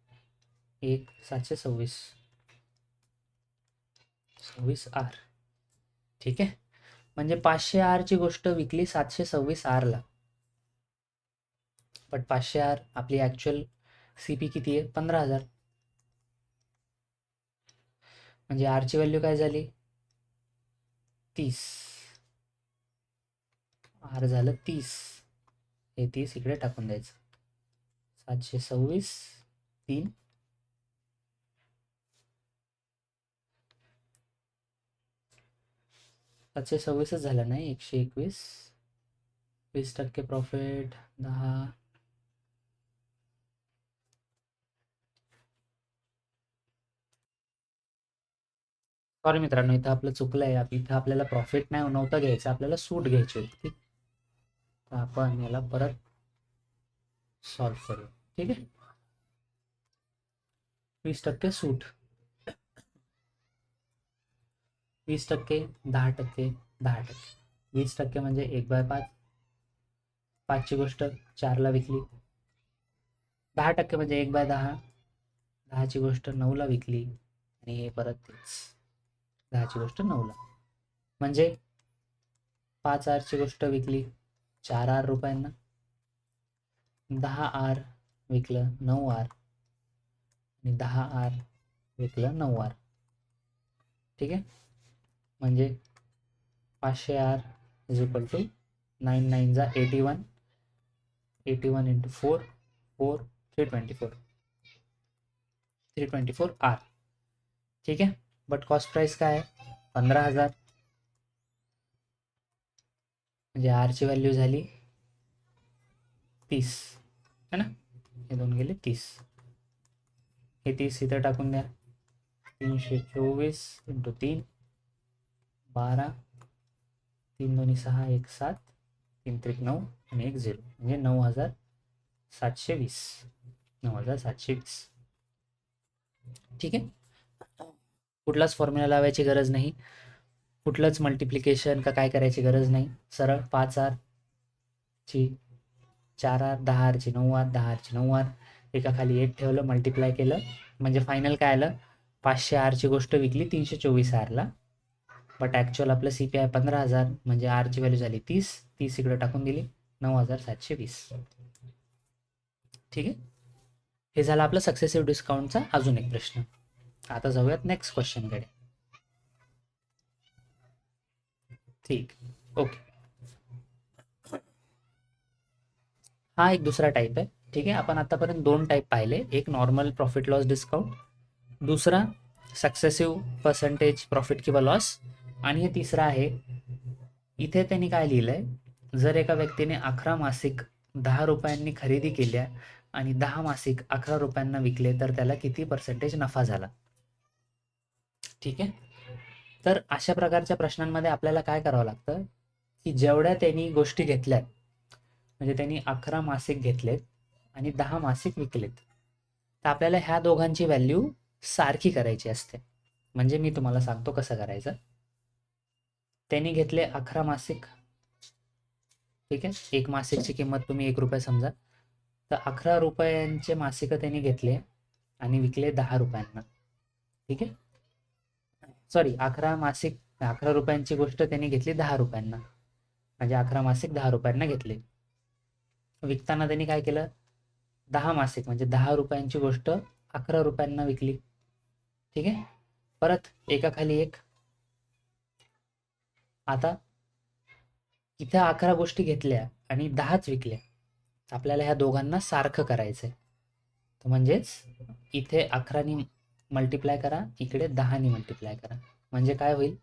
1 726 26R. ठीक आहे. म्हणजे 500R ची गोष्ट विकली 726R ला. बट 500R आपली ॲक्च्युअल CP किती आहे? 15,000. म्हणजे आरची व्हॅल्यू काय झाली? 30. आर झालं 30. हे 30 इकडे टाकून द्यायचं. 726 3 726च झालं नाही, 121. 20% प्रॉफिट 10. सॉरी मित्रांनो, इथं आपलं चुकलं आहे. इथं आपल्याला प्रॉफिट नव्हतं घ्यायचं, आपल्याला सूट घ्यायची होती. तर आपण याला परत सॉल्व्ह करू. ठीक आहे. 20% सूट, 20%, 10%, 10%. 20% म्हणजे 1/5. 5ची गोष्ट 4ला विकली. 10% म्हणजे 1/10. 10ची गोष्ट 9ला विकली. आणि हे परत 10ची गोष्ट 9ला. म्हणजे 5 आरची गोष्ट विकली 4 आर रुपयांना, 10 आर विकलं 9 आर आणि 10 आर विकलं 9 आर. ठीक आहे, म्हणजे 500 आर इज इक्वल टू 9 9 जा 81, 81 इंटू 4 4 324 आर. ठीक आहे, बट कॉस्ट प्राइस काय आहे 15,000, म्हणजे आरची व्हॅल्यू झाली 30 है ना. हे दोन गेले 30, हे 30 इथं टाकून द्या. 324 इंटू 3 12, 3 2 6 1 7, 3 3 9 आणि 1 0, म्हणजे 9,720. 9,720. ठीक आहे, कुठलाच फॉर्म्युला लावायची गरज नाही, कुठलंच मल्टिप्लिकेशन का काय करायची गरज नाही. सरळ 5 आरची 4 आर, 10 आरची 9 आर, 10 आरची 9 आर, एका खाली एक ठेवलं, मल्टिप्लाय केलं, म्हणजे फायनल काय आलं 500 आरची गोष्ट विकली 324 आरला. बट ॲक्च्युअल आपलं CPI 15,000, म्हणजे आरची व्हॅल्यू झाली 30, 30 इकडे टाकून दिली 9,720. ठीक आहे, हे झालं आपलं सक्सेसिव्ह डिस्काउंटचा अजून एक प्रश्न. आता जाऊयात नेक्स्ट क्वेश्चनकडे. ठीक, ओके. हा एक दुसरा टाईप आहे. ठीक आहे, आपण आतापर्यंत 2 टाईप पाहिले, एक नॉर्मल प्रॉफिट लॉस डिस्काउंट, दुसरा सक्सेसिव्ह पर्सेंटेज प्रॉफिट किंवा लॉस, आणि हे तिसरं आहे. इथे त्यांनी काय लिहिलंय, जर एका व्यक्तीने 11 मासिक 10 रुपयांनी खरेदी केल्या आणि 10 मासिक 11 रुपयांना विकले तर त्याला किती पर्सेंटेज नफा झाला. ठीक आहे, तर अशा प्रकारच्या प्रश्नांमध्ये आपल्याला काय करावं लागतं की जेवढ्या त्यांनी गोष्टी घेतल्यात, म्हणजे त्यांनी 11 मासिक घेतलेत आणि 10 मासिक विकलेत, तर आपल्याला ह्या दोघांची व्हॅल्यू सारखी करायची असते. म्हणजे मी तुम्हाला सांगतो कसं करायचं. त्यांनी घेतले 11 मासिक. ठीक आहे, एक मासिकची किंमत तुम्ही 1 रुपये समजा, तर 11 रुपयांचे मासिक त्यांनी घेतले आणि विकले 10 रुपयांना. ठीक आहे, सॉरी 11 मासिक, 11 रुपयांची गोष्ट त्यांनी घेतली 10 रुपयांना, म्हणजे 11 मासिक 10 रुपयांना घेतले. विकताना त्यांनी काय केलं, 10 मासिक म्हणजे 10 रुपयांची गोष्ट 11 रुपयांना विकली. ठीक आहे, परत एका खाली एक. आता इथे 11 गोष्टी घेतल्या आणि 10च विकल्या, आपल्याला ह्या दोघांना सारखं करायचंय. तर म्हणजेच इथे 11नी मल्टिप्लाय करा, इकडे 10नी मल्टिप्लाय करा, म्हणजे काय होईल,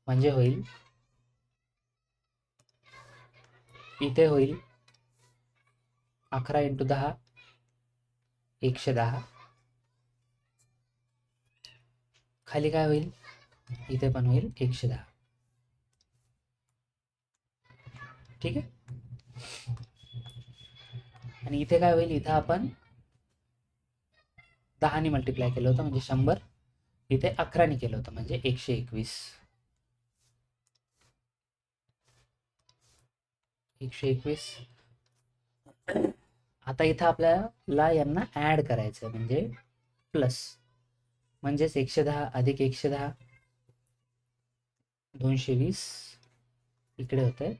म्हणजे होईल इथे होईल 11 इंटू 10 110, खाली काय होईल, इथे पण होईल 110. ठीक आहे, आणि इथे काय होईल, इथं आपण 10नी मल्टिप्लाय केलं होतं म्हणजे 100, इथे 11नी केलं होतं म्हणजे 121. 121. आता इथं आपल्याला यांना ॲड करायचं म्हणजे प्लस, म्हणजेच 110 अधिक 110 220, इकडे होतंय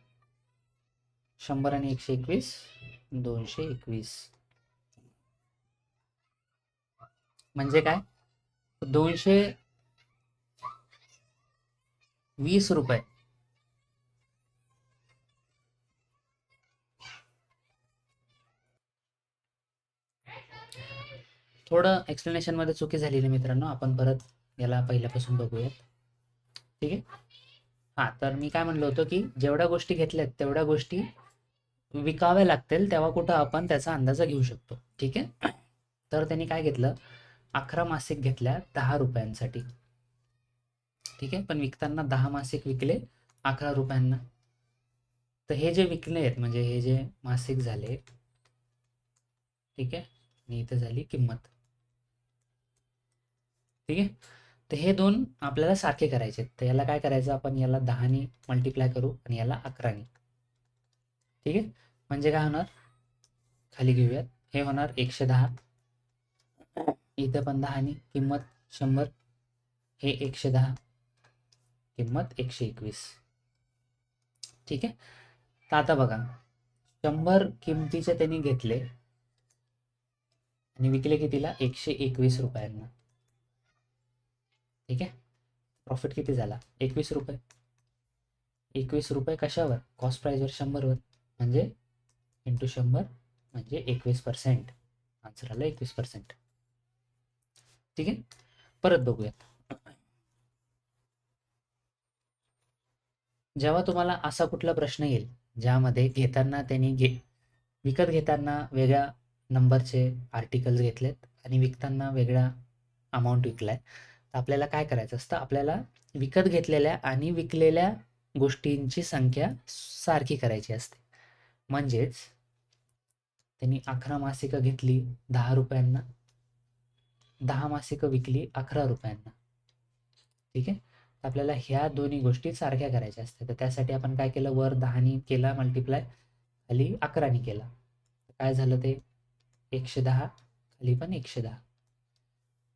100 आणि 121 221. म्हणजे काय, 220 रुपये थोडं एक्सप्लेनेशनमध्ये चुकी झालेली मित्रांनो, आपण परत याला पहिल्यापासून बघूयात. ठीक आहे, हां, तर मी काय म्हणलो होतो की जेवढ्या गोष्टी घेतल्यात तेवढ्या गोष्टी विकाव्या लागतील, तेव्हा कुठं आपण त्याचा अंदाजा घेऊ शकतो. ठीक आहे, तर त्यांनी काय घेतलं, 11 मासिक घेतल्या 10 रुपयांसाठी. ठीक आहे, पण विकताना 10 मासिक विकले 11 रुपयांना. तर हे जे विकले आहेत म्हणजे हे जे मासिक झाले, ठीक आहे, आणि इथं झाली किंमत. ठीक आहे, तर हे दोन आपल्याला सारखे करायचे आहेत. तर याला काय करायचं, आपण याला 10नी मल्टिप्लाय करू आणि याला 11नी. ठीक आहे, म्हणजे काय होणार, खाली घेऊयात, हे होणार 110, इथं पण 10नी किंमत 100, हे 110, किंमत 121. ठीक आहे. तर आता बघा, 100 किमतीचे त्यांनी घेतले आणि विकले कितीला? 121 रुपयांना. ठीक आहे. प्रॉफिट किती झाला? 21 रुपये. 21 रुपये कशावर? कॉस्ट प्राईजवर, 100वर. म्हणजे इंटू 100 म्हणजे 21%. आन्सर आला 21%. ठीक आहे. परत बघूयात. जेव्हा तुम्हाला असा कुठला प्रश्न येईल ज्यामध्ये घेताना त्यांनी विकत घेताना वेगळ्या नंबरचे आर्टिकल्स घेतलेत आणि विकताना वेगळा अमाऊंट विकलाय, तर आपल्याला काय करायचं असतं? आपल्याला विकत घेतलेल्या आणि विकलेल्या गोष्टींची संख्या सारखी करायची असते. म्हणजेच त्यांनी 11 मासिकं घेतली 10 रुपयांना, 10 मासिकं विकली 11 रुपयांना. ठीक आहे. आपल्याला ह्या दोन्ही गोष्टी सारख्या करायच्या असतात. तर त्यासाठी आपण काय केलं? वर 10नी केला मल्टिप्लाय, खाली 11नी केला. काय झालं ते? 110, खाली पण 110.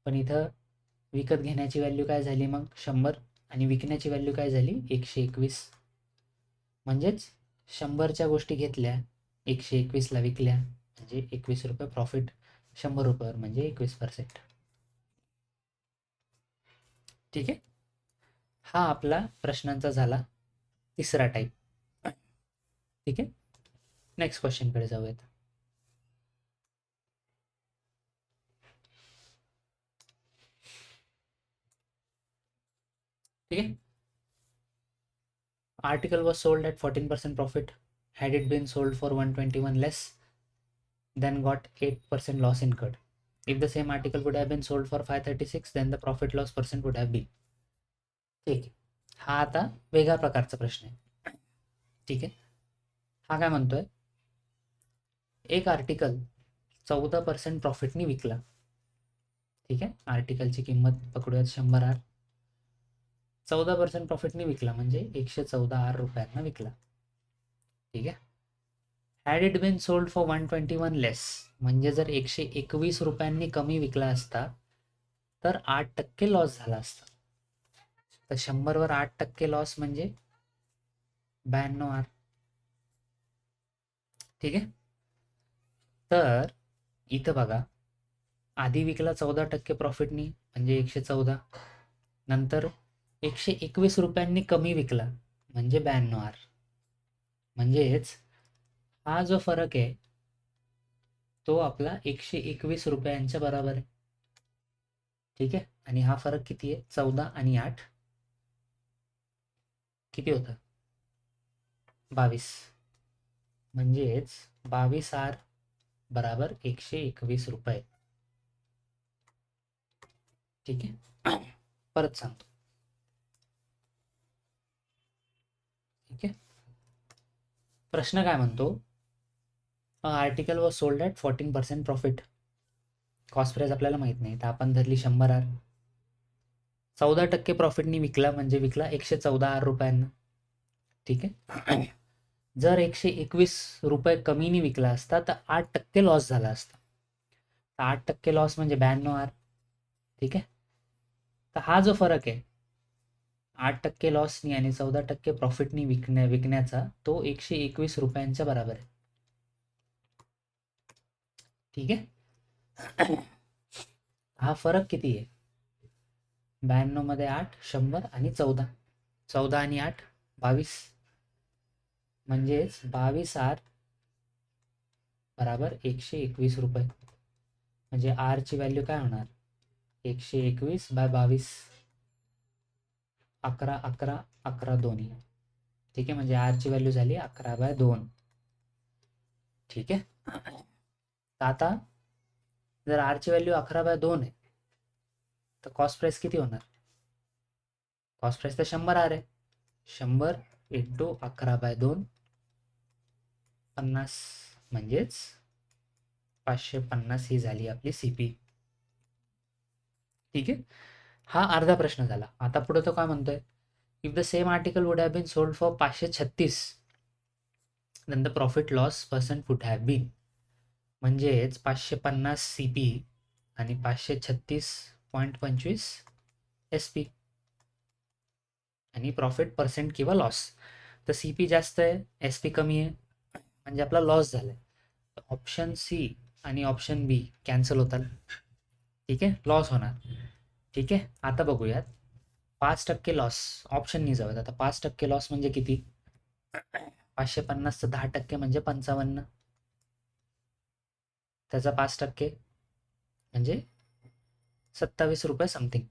पण इथं विकत घेण्याची व्हॅल्यू काय झाली मग? 100 आणि विकण्याची व्हॅल्यू काय झाली? 121. म्हणजेच 100च्या गोष्टी घेतल्या, 121ला विकल्या, म्हणजे 21 रुपये प्रॉफिट 100 रुपयावर, म्हणजे 21%. ठीक आहे. हा आपला प्रश्नांचा झाला तिसरा टाईप. ठीक आहे. नेक्स्ट क्वेश्चनकडे जाऊयात. ठीक आहे. Article was sold at 14% profit. Had it been sold for 121 less, then got 8% loss incurred. If the same article would have been sold for 536, then the profit loss percent would have been. ठीक आहे. हा आता वेगळ्या प्रकारचा प्रश्न आहे. ठीक आहे. हा काय म्हणतोय? एक आर्टिकल 14% प्रॉफिटनी विकला. ठीक आहे. आर्टिकलची किंमत पकडूयात 100 आर. 14% प्रॉफिटनी विकला म्हणजे 114 आर रुपयांना विकला. ठीक आहे. Had it been sold for 121 less, म्हणजे जर 121 रुपयांनी कमी विकला असता तर 8% लॉस झाला असता. तर 100वर 8% लॉस म्हणजे 92 आर. ठीक आहे. तर इथं बघा, आधी विकला 14% प्रॉफिटनी म्हणजे 114, नंतर 121 रुपयांनी कमी विकला म्हणजे 92 आर. म्हणजेच हा जो फरक आहे तो आपला 121 रुपयांच्या बरोबर आहे. ठीक आहे. आणि हा फरक किती आहे? 14 आणि 8 किती होतं? 22. म्हणजेच 22 आर बराबर 121 रुपये. ठीक आहे. परत सांगतो. ठीक आहे. प्रश्न काय म्हणतो? Article was sold at 14% profit. Cost price आपल्याला माहित नाही, तर आपण धरली 100 आर. 14% प्रॉफिटनी विकला म्हणजे विकला 114 आर रुपयांना. ठीक आहे. जर 121 रुपये कमीनी विकला असता तर 8% लॉस झाला असता. 8% लॉस म्हणजे 92 आर. ठीक आहे. तर हा जो फरक आहे 8% लॉसनी आणि 14% प्रॉफिटनी विकण्याचा, तो 121 रुपयांच्या बरोबर आहे. ठीक आहे. हा फरक किती आहे? 92 मध्ये 8, 100 आणि 14. 14 आणि 8 22. म्हणजेच 22 आर बराबर 121 रुपये. म्हणजे आर ची व्हॅल्यू काय होणार? 121 बाय 22. 11 11 11 दोन्ही. ठीक आहे. म्हणजे आर ची व्हॅल्यू झाली 11/2. ठीक आहे. आता जर आर ची व्हॅल्यू 11/2 आहे तर कॉस्ट प्राइस किती होणार? कॉस्ट प्राइस तर 100 आर आहे. 100 इंटू 11/2 50, म्हणजेच 550 ही झाली आपली सीपी. ठीक आहे. हा अर्धा प्रश्न झाला. आता पुढे तो काय म्हणतोय? If the same article would have been sold for 536, then the profit loss percent would have been. म्हणजेच 550 सीपी आणि 536.25 एसपी. आणि प्रॉफिट पर्सेंट किंवा लॉस. तर सी पी जास्त आहे, एस पी कमी आहे, म्हणजे आपला लॉस झाला आहे. ऑप्शन सी आणि ऑप्शन बी कॅन्सल होतात. ठीक आहे, लॉस होणार. ठीक आहे, आता बघूयात. 5% लॉस ऑप्शननी जाऊयात. आता 5% लॉस म्हणजे किती? 550चं 10% म्हणजे 55. त्याचा 5% म्हणजे 27 रुपये समथिंग.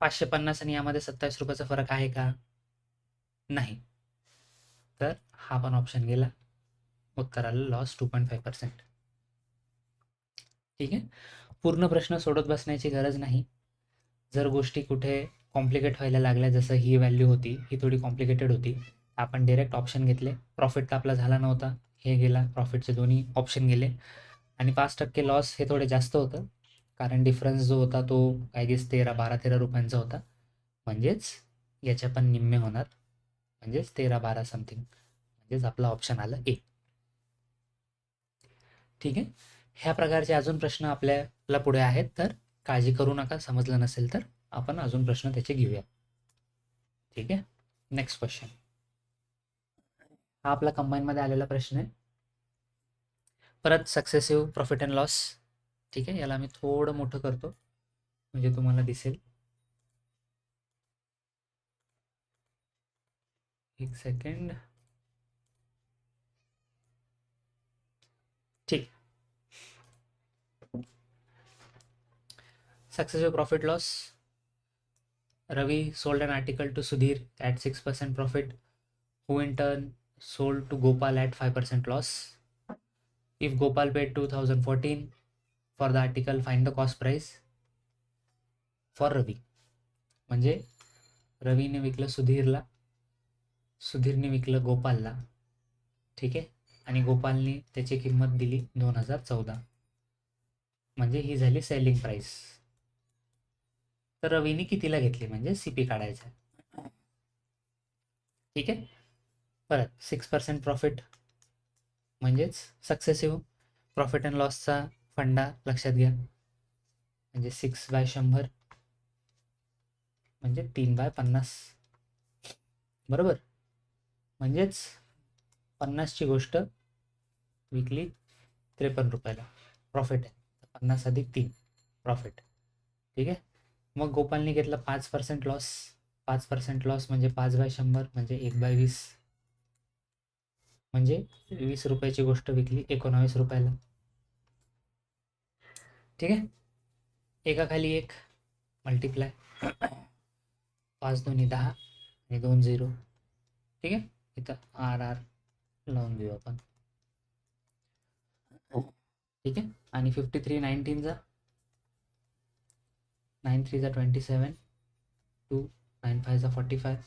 550 आणि यामध्ये 27 रुपयाचा फरक आहे का? नाही. तर हा पण ऑप्शन गेला. उत्तर आलं लॉस 2.5%. ठीक आहे, पूर्ण प्रश्न सोडत बसण्याची गरज नाही. जर गोष्टी कुठे कॉम्प्लिकेट व्हायला लागल्या, जसं ही व्हॅल्यू होती, ही थोडी कॉम्प्लिकेटेड होती, आपण डायरेक्ट ऑप्शन घेतले. प्रॉफिट तर आपला झाला नव्हता, हे गेला, प्रॉफिटचे दोन्ही ऑप्शन गेले. आणि 5% लॉस हे थोडे जास्त होतं, कारण डिफरन्स जो होता तो आय गेस 12-13 रुपयांचा होता. म्हणजेच याच्या पण निम्मे होणार, म्हणजेच 13-12 समथिंग. म्हणजेच आपला ऑप्शन आलं ए. ठीक आहे, ह्या प्रकारचे अजून प्रश्न आपल्याला पुढे आहेत, तर काळजी करू नका. समजलं नसेल तर आपण अजून प्रश्न त्याचे घेऊया. ठीक आहे, नेक्स्ट क्वेश्चन. हा आपला कंबाईनमध्ये आलेला प्रश्न आहे. परत सक्सेसिव्ह प्रॉफिट अँड लॉस. ठीक आहे, याला मी थोडं मोठं करतो म्हणजे तुम्हाला दिसेल. एक सेकंड. ठीक. Successive profit loss. Ravi sold an article to Sudhir at 6% profit, who in turn sold to Gopal at 5% loss. If Gopal paid 2014 for the article, find the cost price for Ravi. म्हणजे रवीने विकलं सुधीरला, सुधीरने विकलं गोपालला. ठीक आहे, आणि गोपालने त्याची किंमत दिली 2014, म्हणजे ही झाली सेलिंग प्राइस. तर रवीने कितीला घेतली म्हणजे सीपी काढायचा. ठीक आहे, परत 6% प्रॉफिट म्हणजेच सक्सेसिव्ह प्रॉफिट अँड लॉसचा फंडा लक्षात घ्या. म्हणजे 6/100 म्हणजे 3/50. बरोबर, म्हणजेच 50ची गोष्ट विकली 53 रुपयाला, प्रॉफिट आहे. 50 अधिक 3 प्रॉफिट. ठीक आहे, मग गोपालने घेतला 5% लॉस. 5% लॉस म्हणजे 5/100 म्हणजे 1/20, म्हणजे 20 रुपयाची गोष्ट विकली 19 रुपयाला. ठीक आहे, एकाखाली एक मल्टिप्लाय. 5 दुनी 10 आणि 2 0. ठीक आहे, इथं RR लावून देऊ आपण. ठीक आहे, आणि 53 19चा 9 3 27, 2 9 5 45,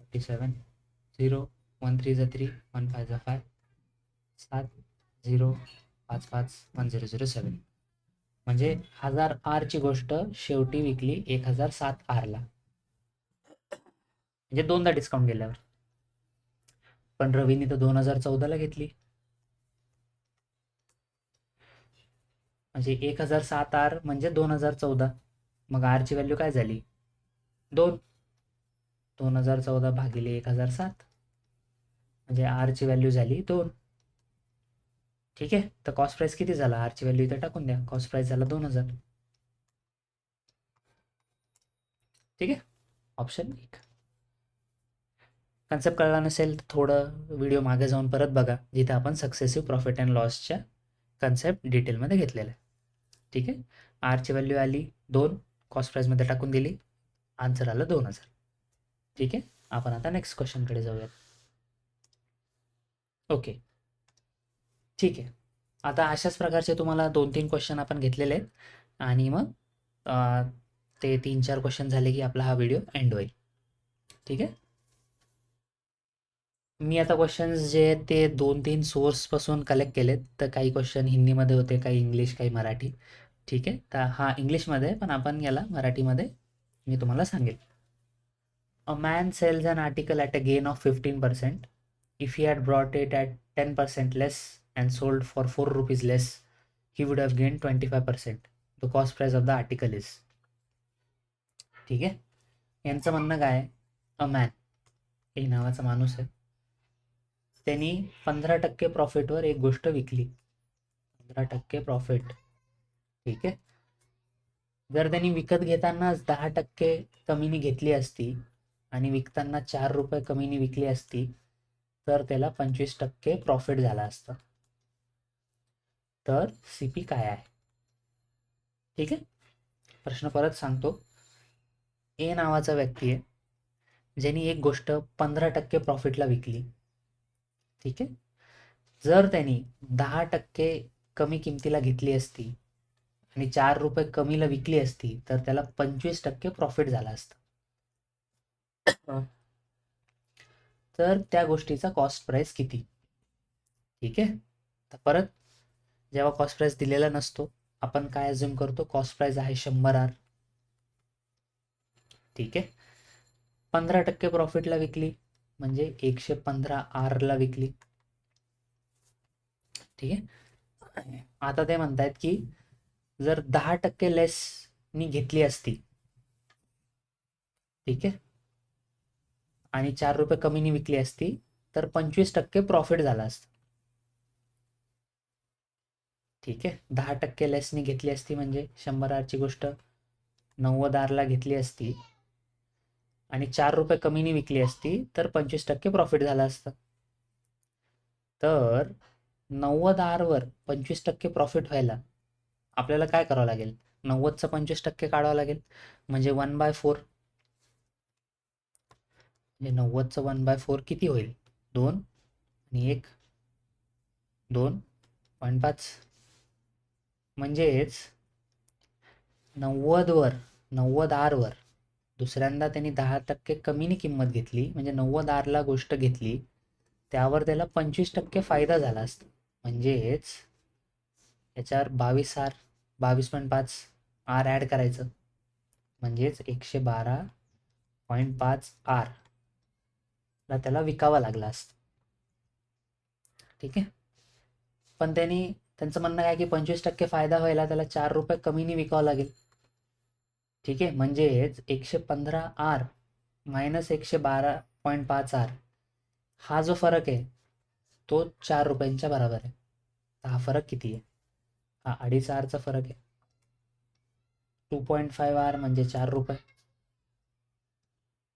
47 0 1 3 3 1 5 5, 7 0 5 5 1 0 0 7. म्हणजे 1000 आरची गोष्ट शेवटी विकली 1007 आरला, म्हणजे दोनदा डिस्काउंट गेल्यावर. पण रवीने तर 2014ला घेतली, म्हणजे 1007 आर म्हणजे 2014. मग आरची व्हॅल्यू काय झाली? 2. 2014 भागिले 1007 म्हणजे आरची व्हॅल्यू झाली 2. ठीक आहे, तर कॉस्ट प्राइस किती झाला? आरची व्हॅल्यू इथं टाकून द्या. कॉस्ट प्राइस झाला 2000. ठीक आहे, ऑप्शन 1. कन्सेप्ट कळला नसेल तर थोडं व्हिडिओ मागे जाऊन परत बघा, जिथे आपण सक्सेसिव्ह प्रॉफिट अँड लॉसच्या कन्सेप्ट डिटेलमध्ये घेतलेला आहे. ठीक आहे, आरची व्हॅल्यू आली 2, कॉस्ट प्राइसमध्ये टाकून दिली, आन्सर आलं 2000. ठीक आहे, आपण आता नेक्स्ट क्वेश्चनकडे जाऊयात. ओके, ठीक आहे. आता अशाच प्रकारचे तुम्हाला 2-3 क्वेश्चन आपण घेतलेले आहेत, आणि मग ते 3-4 क्वेश्चन झाले की आपला हा व्हिडिओ एंड होईल. ठीक आहे, मी आता क्वेश्चन्स जे आहेत ते 2-3 सोर्सपासून कलेक्ट केलेत. तर काही क्वेश्चन हिंदीमध्ये होते, काही इंग्लिश, काही मराठी. ठीक आहे, तर हा इंग्लिशमध्ये आहे, पण आपण याला मराठीमध्ये मी तुम्हाला सांगेल. A man sells an article at a gain of 15%. If he had brought it at 10% less and sold for 4 rupees less, he would have gained 25%. The cost price of the article is. ठीक है, यांचं म्हणणं काय आहे, a man, ए नावाचा माणूस आहे, त्यांनी 15% प्रॉफिटवर एक गोष्ट विकली. 15% प्रॉफिट. ठीक आहे. जर त्यांनी विकत घेतानाच 10% कमीने घेतली असती आणि विकताना 4 रुपये कमीने विकली असती तर त्याला 25% प्रॉफिट झाला असतं. तर सीपी काय आहे? ठीक आहे. प्रश्न परत सांगतो. ए नावाचा व्यक्ती आहे, ज्यांनी एक गोष्ट 15% प्रॉफिटला विकली. ठीक आहे. जर त्यांनी 10% कमी किमतीला घेतली असती आणि 4 रुपये कमीला विकली असती तर त्याला 25% प्रॉफिट झाला असतं. तर त्या गोष्टीचा कॉस्ट प्राइस किती? ठीक आहे. तर परत जेव्हा कॉस्ट प्राइस दिलेला नसतो आपण काय अज्युम करतो, कॉस्ट प्राइस आहे 100R. ठीक आहे. 15% प्रॉफिटला विकली म्हणजे 115R ला विकली. ठीक आहे. आता ते म्हणतायत की जर 10% लेस नी घेतली असती, ठीक आहे, आणि 4 रुपये कमीने विकली असती तर 25% प्रॉफिट झाला असतं. ठीक आहे. 10% लेसनी घेतली असती म्हणजे 100R ची गोष्ट 90R ला घेतली असती आणि 4 रुपये कमीने विकली असती तर 25% प्रॉफिट झाला असतं. तर 90R वर 25% प्रॉफिट व्हायला आपल्याला काय करावं लागेल? 90चा 25% काढावं लागेल म्हणजे 1/4. म्हणजे 90चं 1/4 किती होईल? 2 आणि 1 2.5. म्हणजेच 90R वर दुसऱ्यांदा त्यांनी 10% कमीने किंमत घेतली म्हणजे 90R ला गोष्ट घेतली, त्यावर त्याला 25% फायदा झाला असता. म्हणजेच याच्यावर 22R 22.5R ॲड करायचं म्हणजेच 112.5R ला त्याला विकावं लागला असतं. ठीक आहे. पण त्यांचं म्हणणं आहे की 25% फायदा व्हायला त्याला 4 रुपये कमीने विकावं लागेल. ठीक आहे. म्हणजेच 115R मायनस 112.5R हा जो फरक आहे तो 4 रुपयांच्या बरोबर आहे. हा फरक किती आहे? हा 2.5Rचा फरक आहे. 2.5R म्हणजे 4 रुपये.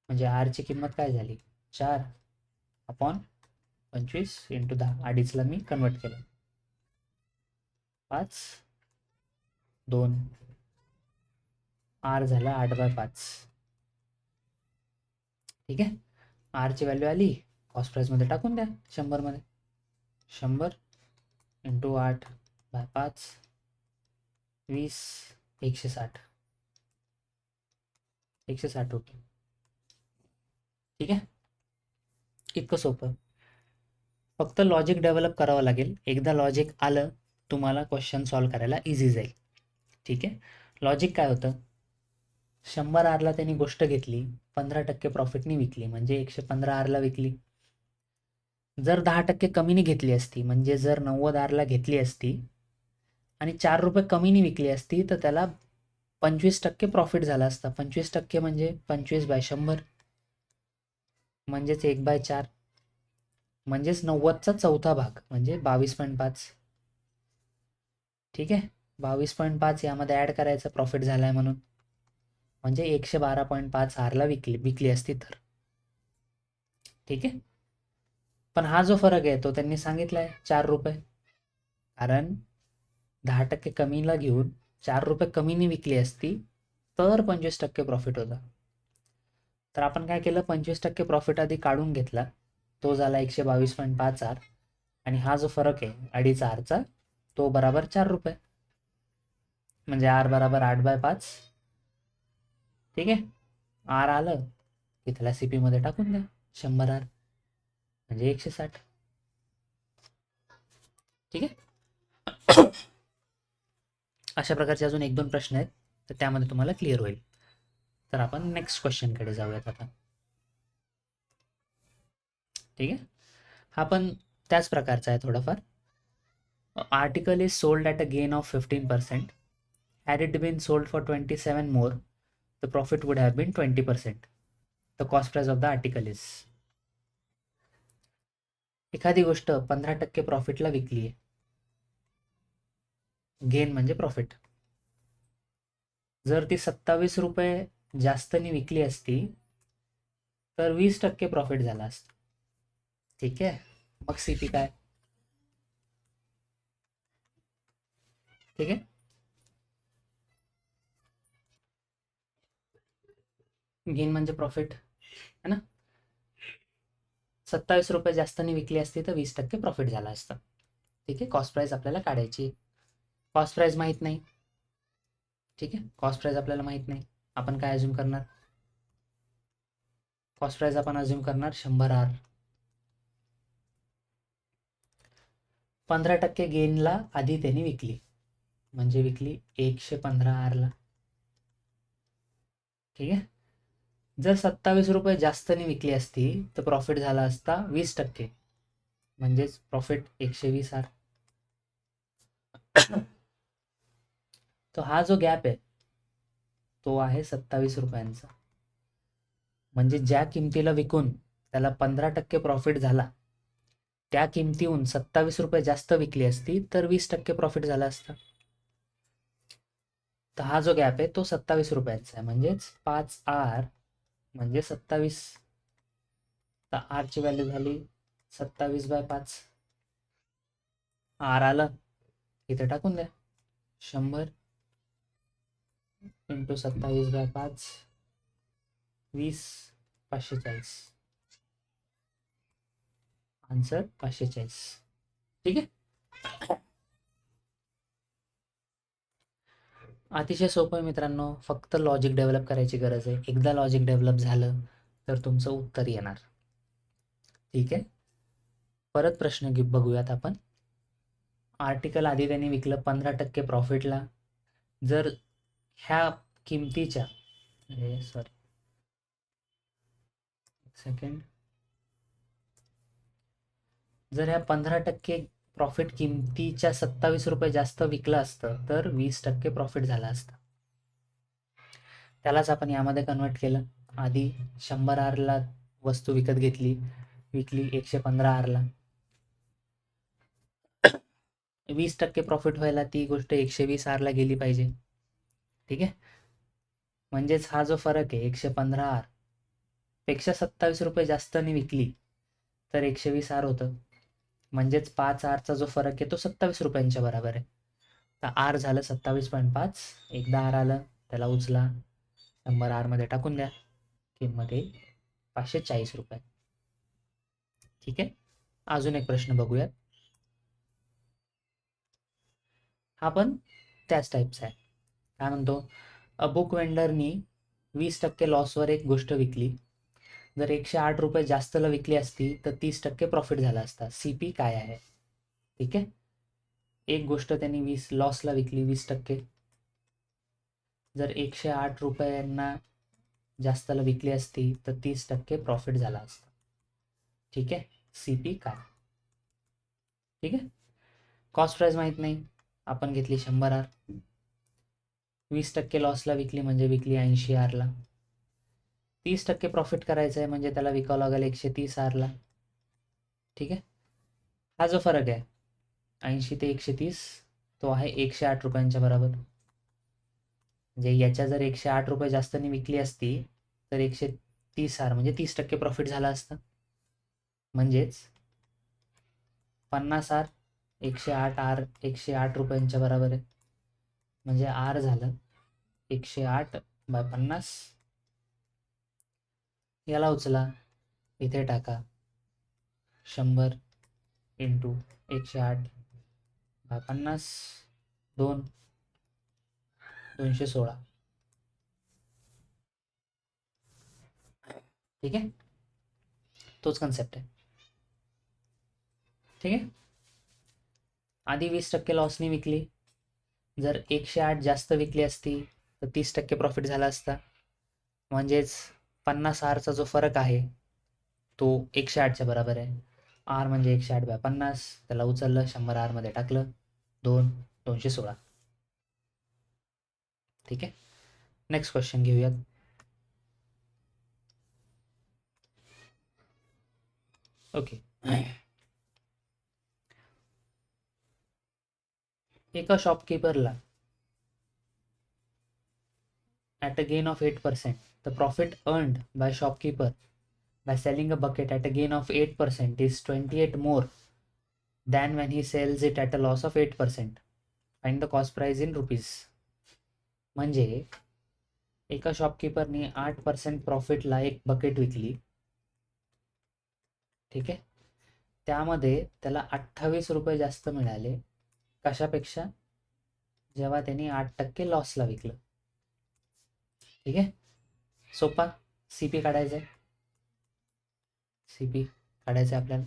म्हणजे आरची किंमत काय झाली? 4/25 × 10. 2.5ला मी कन्वर्ट केलं. 5 2 R झाला 8/5. ठीक आहे. आरची व्हॅल्यू आली कॉस्ट प्राइस मध्ये टाकून द्या 100 मध्ये. 100 × 8/5 20 160. 160 रुपये. ठीक आहे. इतकं सोपं. फक्त लॉजिक डेव्हलप करावं लागेल. एकदा लॉजिक आलं तुम्हाला क्वेश्चन सॉल्व करायला इझी जाईल. ठीक आहे. लॉजिक काय होतं? 100R ला त्यांनी गोष्ट घेतली, 15% प्रॉफिटनी विकली म्हणजे 115R ला विकली. जर 10% कमीने घेतली असती म्हणजे जर 90R ला घेतली असती आणि 4 रुपये कमीने विकली असती तर त्याला 25% प्रॉफिट झाला असता. 25% म्हणजे 25/100 म्हणजेच 1/4 म्हणजेच 90चा चौथा भाग म्हणजे 22.5. ठीक आहे. 22.5 यामध्ये ॲड करायचं प्रॉफिट झालाय म्हणून म्हणजे 112.5R ला विकली असती तर. ठीक आहे. पण हा जो फरक आहे तो त्यांनी सांगितलाय 4 रुपये, कारण 10% कमीला घेऊन 4 रुपये कमीने विकली असती तर 25% प्रॉफिट होता. तर आपण काय केलं, 25% प्रॉफिट आधी काढून घेतला, तो झाला 122.5R आणि हा जो फरक आहे 2.5Rचा तो बराबर 4 रुपये म्हणजे R बराबर 8/5. ठीक आहे. R आलं की त्याला सीपी मध्ये टाकून द्या 100R म्हणजे 160. ठीक आहे. अशा प्रकारचे अजून 1-2 प्रश्न आहेत तर त्यामध्ये तुम्हाला क्लिअर होईल. तर आपण नेक्स्ट क्वेश्चनकडे जाऊयात आता. ठीक आहे. हा पण त्याच प्रकारचा आहे थोडाफार. Article is sold at a gain of 15%. Had it been sold for 27 more, the profit would have been 20%. The cost price of the article is. एखादी गोष्ट 15% प्रॉफिटला विकली आहे, गेन म्हणजे प्रॉफिट. जर ती 27 रुपये जास्तनी विकली असती तर 20% प्रॉफिट झाला असता. ठीक आहे, मग सीपी काय? ठीक आहे, गेन म्हणजे प्रॉफिट है ना. 27 रुपये जास्तनी विकली असती तर 20% प्रॉफिट झाला असता. ठीक आहे, कॉस्ट प्राइस आपल्याला काढायची. कॉस्ट प्राइस माहीत नाही. ठीक आहे, कॉस्ट प्राइस आपल्याला माहीत नाही. आपण काय अज्युम करणार? कॉस्ट प्राइस आपण अज्युम करणार 100 आर. 15% गेनला आधी त्यांनी विकली, म्हणजे विकली 115 आरला. ठीक आहे, जर 27 रुपये जास्तनी विकली असती तर प्रॉफिट झाला असता 20%, म्हणजेच प्रॉफिट 120 आर. तो हा जो गॅप आहे तो आहे 27 रुपयांचा. म्हणजे ज्या किमतीला विकून त्याला 15% प्रॉफिट झाला, त्या किमतीहून 27 रुपये जास्त विकली असती तर 20% प्रॉफिट झाला असता. तर हा जो गॅप आहे तो 27 रुपयांचा आहे, म्हणजेच 5 आर म्हणजे 27. तर आरची व्हॅल्यू झाली 27/5. आर आलं इथे टाकून द्या, 100 × 27/5 20, 540. आन्सर 540. ठीक आहे, अतिशय सोपं आहे मित्रांनो. फक्त लॉजिक डेव्हलप करायची गरज आहे. एकदा लॉजिक डेव्हलप झालं तर तुमचं उत्तर येणार. ठीक आहे, परत प्रश्न बघूयात आपण. आर्टिकल आधी त्यांनी विकलं 15% प्रॉफिटला. जर ह्या किमतीच्या सॉरी सेकंड, जर ह्या 15% प्रॉफिट किमतीच्या 27 रुपये जास्त विकलं असतं तर 20% प्रॉफिट झाला असता. त्यालाच आपण यामध्ये कन्वर्ट केलं. आधी 100 आरला वस्तू विकत घेतली, विकली 115 आरला. 20% प्रॉफिट व्हायला ती गोष्ट 120 आरला गेली पाहिजे. ठीक आहे, म्हणजेच हा जो फरक आहे 115 आर पेक्षा 27 रुपये जास्तनी विकली तर 120 आर होतं. म्हणजेच 5 आरचा जो फरक आहे तो 27 रुपयांच्या बरोबर आहे. तर आर झालं 27.5. एकदा आर आलं त्याला उचला, 100 आरमध्ये टाकून द्या, किंमत येईल 540 रुपये. ठीक आहे, अजून एक प्रश्न बघूयात. हा पण त्याच टाईपचा आहे. काय म्हणतो, अ बुक वेंडरनी 20% लॉसवर एक गोष्ट विकली. जर 108 रुपये जास्तला विकली असती तर 30% प्रॉफिट झाला असता. सीपी काय आहे? ठीक आहे, एक गोष्ट त्यांनी 20 लॉसला विकली 20%. जर 108 रुपयांना जास्तला विकली असती तर 30% प्रॉफिट झाला असता. ठीक आहे, सीपी काय? ठीक आहे, कॉस्ट प्राइस माहीत नाही, आपण घेतली 100 आर. 20% लॉसला विकली म्हणजे विकली 80 आरला. 30% प्रॉफिट करायचं आहे म्हणजे त्याला विकावं लागेल 130 आरला. ठीक आहे, हा जो फरक आहे 80 ते 130 तो आहे 108 रुपयांच्या बरोबर. म्हणजे याच्या जर 108 रुपये जास्तनी विकली असती तर 130 आर म्हणजे 30% प्रॉफिट झाला असता. म्हणजेच 50 आर 108 आर 108 रुपयांच्या बरोबर आहे. म्हणजे आर झालं 108/50. याला उचला, इथे टाका, 100 × 108/50 216. ठीक आहे, तोच कन्सेप्ट आहे. ठीक आहे, आधी 20% लॉसनी विकली. जर 108 जास्त विकली असती तर 30% प्रॉफिट झाला असता. म्हणजेच 50 आरचा जो फरक आहे तो 108च्या बरोबर आहे. आर म्हणजे 108/50. त्याला उचललं, 100 आरमध्ये टाकलं, 216. ठीक आहे, नेक्स्ट क्वेश्चन घेऊयात. ओके. एका शॉपकीपरला at a gain of 8%, the profit earned by shopkeeper by selling a bucket at a gain of 8% is 28 more than when he sells it at a loss of 8%. Find the cost price in rupees. म्हणजे एका शॉपकीपरनी 8% प्रॉफिटला एक bucket विकली, ठीक आहे. त्यामध्ये त्याला 28 रुपये जास्त मिळाले. कशापेक्षा? जेव्हा त्यांनी 8% लॉसला विकलं. ठीक आहे. सोपा. सीपी काढायचं आहे. सीपी काढायचं आहे आपल्याला.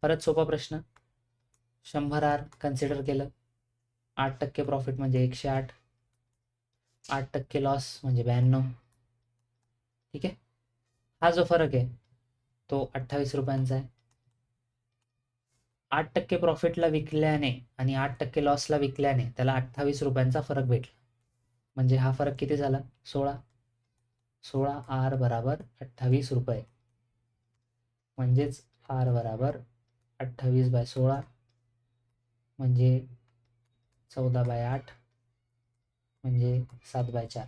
परत सोपा प्रश्न. 100 आर कन्सिडर केलं. 8% प्रॉफिट म्हणजे 108. 8% लॉस म्हणजे 92. ठीक आहे. हा जो फरक आहे तो 28 रुपयांचा आहे. 8% प्रॉफिटला विकल्याने आणि 8% लॉसला विकल्याने त्याला 28 रुपयांचा फरक भेटला. म्हणजे हा फरक किती झाला? 16 आर बराबर 28 रुपये. म्हणजेच आर बराबर 28/16 म्हणजे 14/8 म्हणजे 7/4.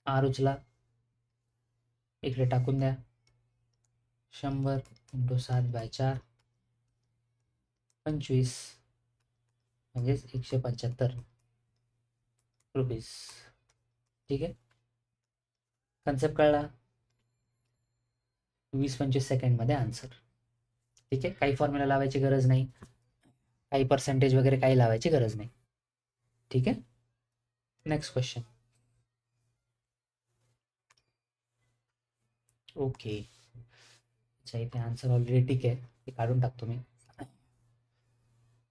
आर उचला, इकडे टाकून द्या. 100 × 7/4 25 म्हणजेच 175 रुपीज. ठीक आहे. कन्सेप्ट कळला? 20-25 सेकंडमध्ये आन्सर. ठीक आहे. काही फॉर्म्युला लावायची गरज नाही, काही पर्सेंटेज वगैरे काही लावायची गरज नाही. ठीक आहे. Next question. ओके. अच्छा, इथे आन्सर ऑलरेडी ठीक आहे, ते काढून टाकतो मी.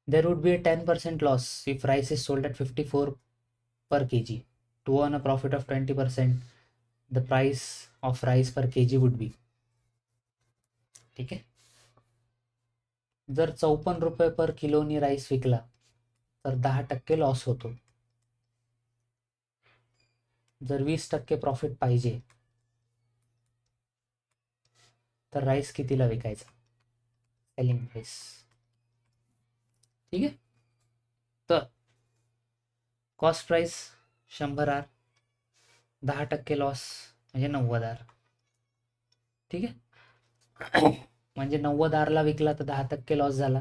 There would be a 10% loss if rice is sold at 54 per kg. To earn a profit of 20%, the price of rice per kg would be. ठीक आहे. जर 54 रुपये पर किलोनी राईस विकला तर 10% लॉस होतो. जर 20% प्रॉफिट पाहिजे तर राईस कितीला विकायचा? Selling price. ठीक आहे. तर कॉस्ट प्राइस 100 आर, 10% लॉस म्हणजे 90 आर. ठीक आहे. म्हणजे 90 आरला विकला तर 10% लॉस झाला.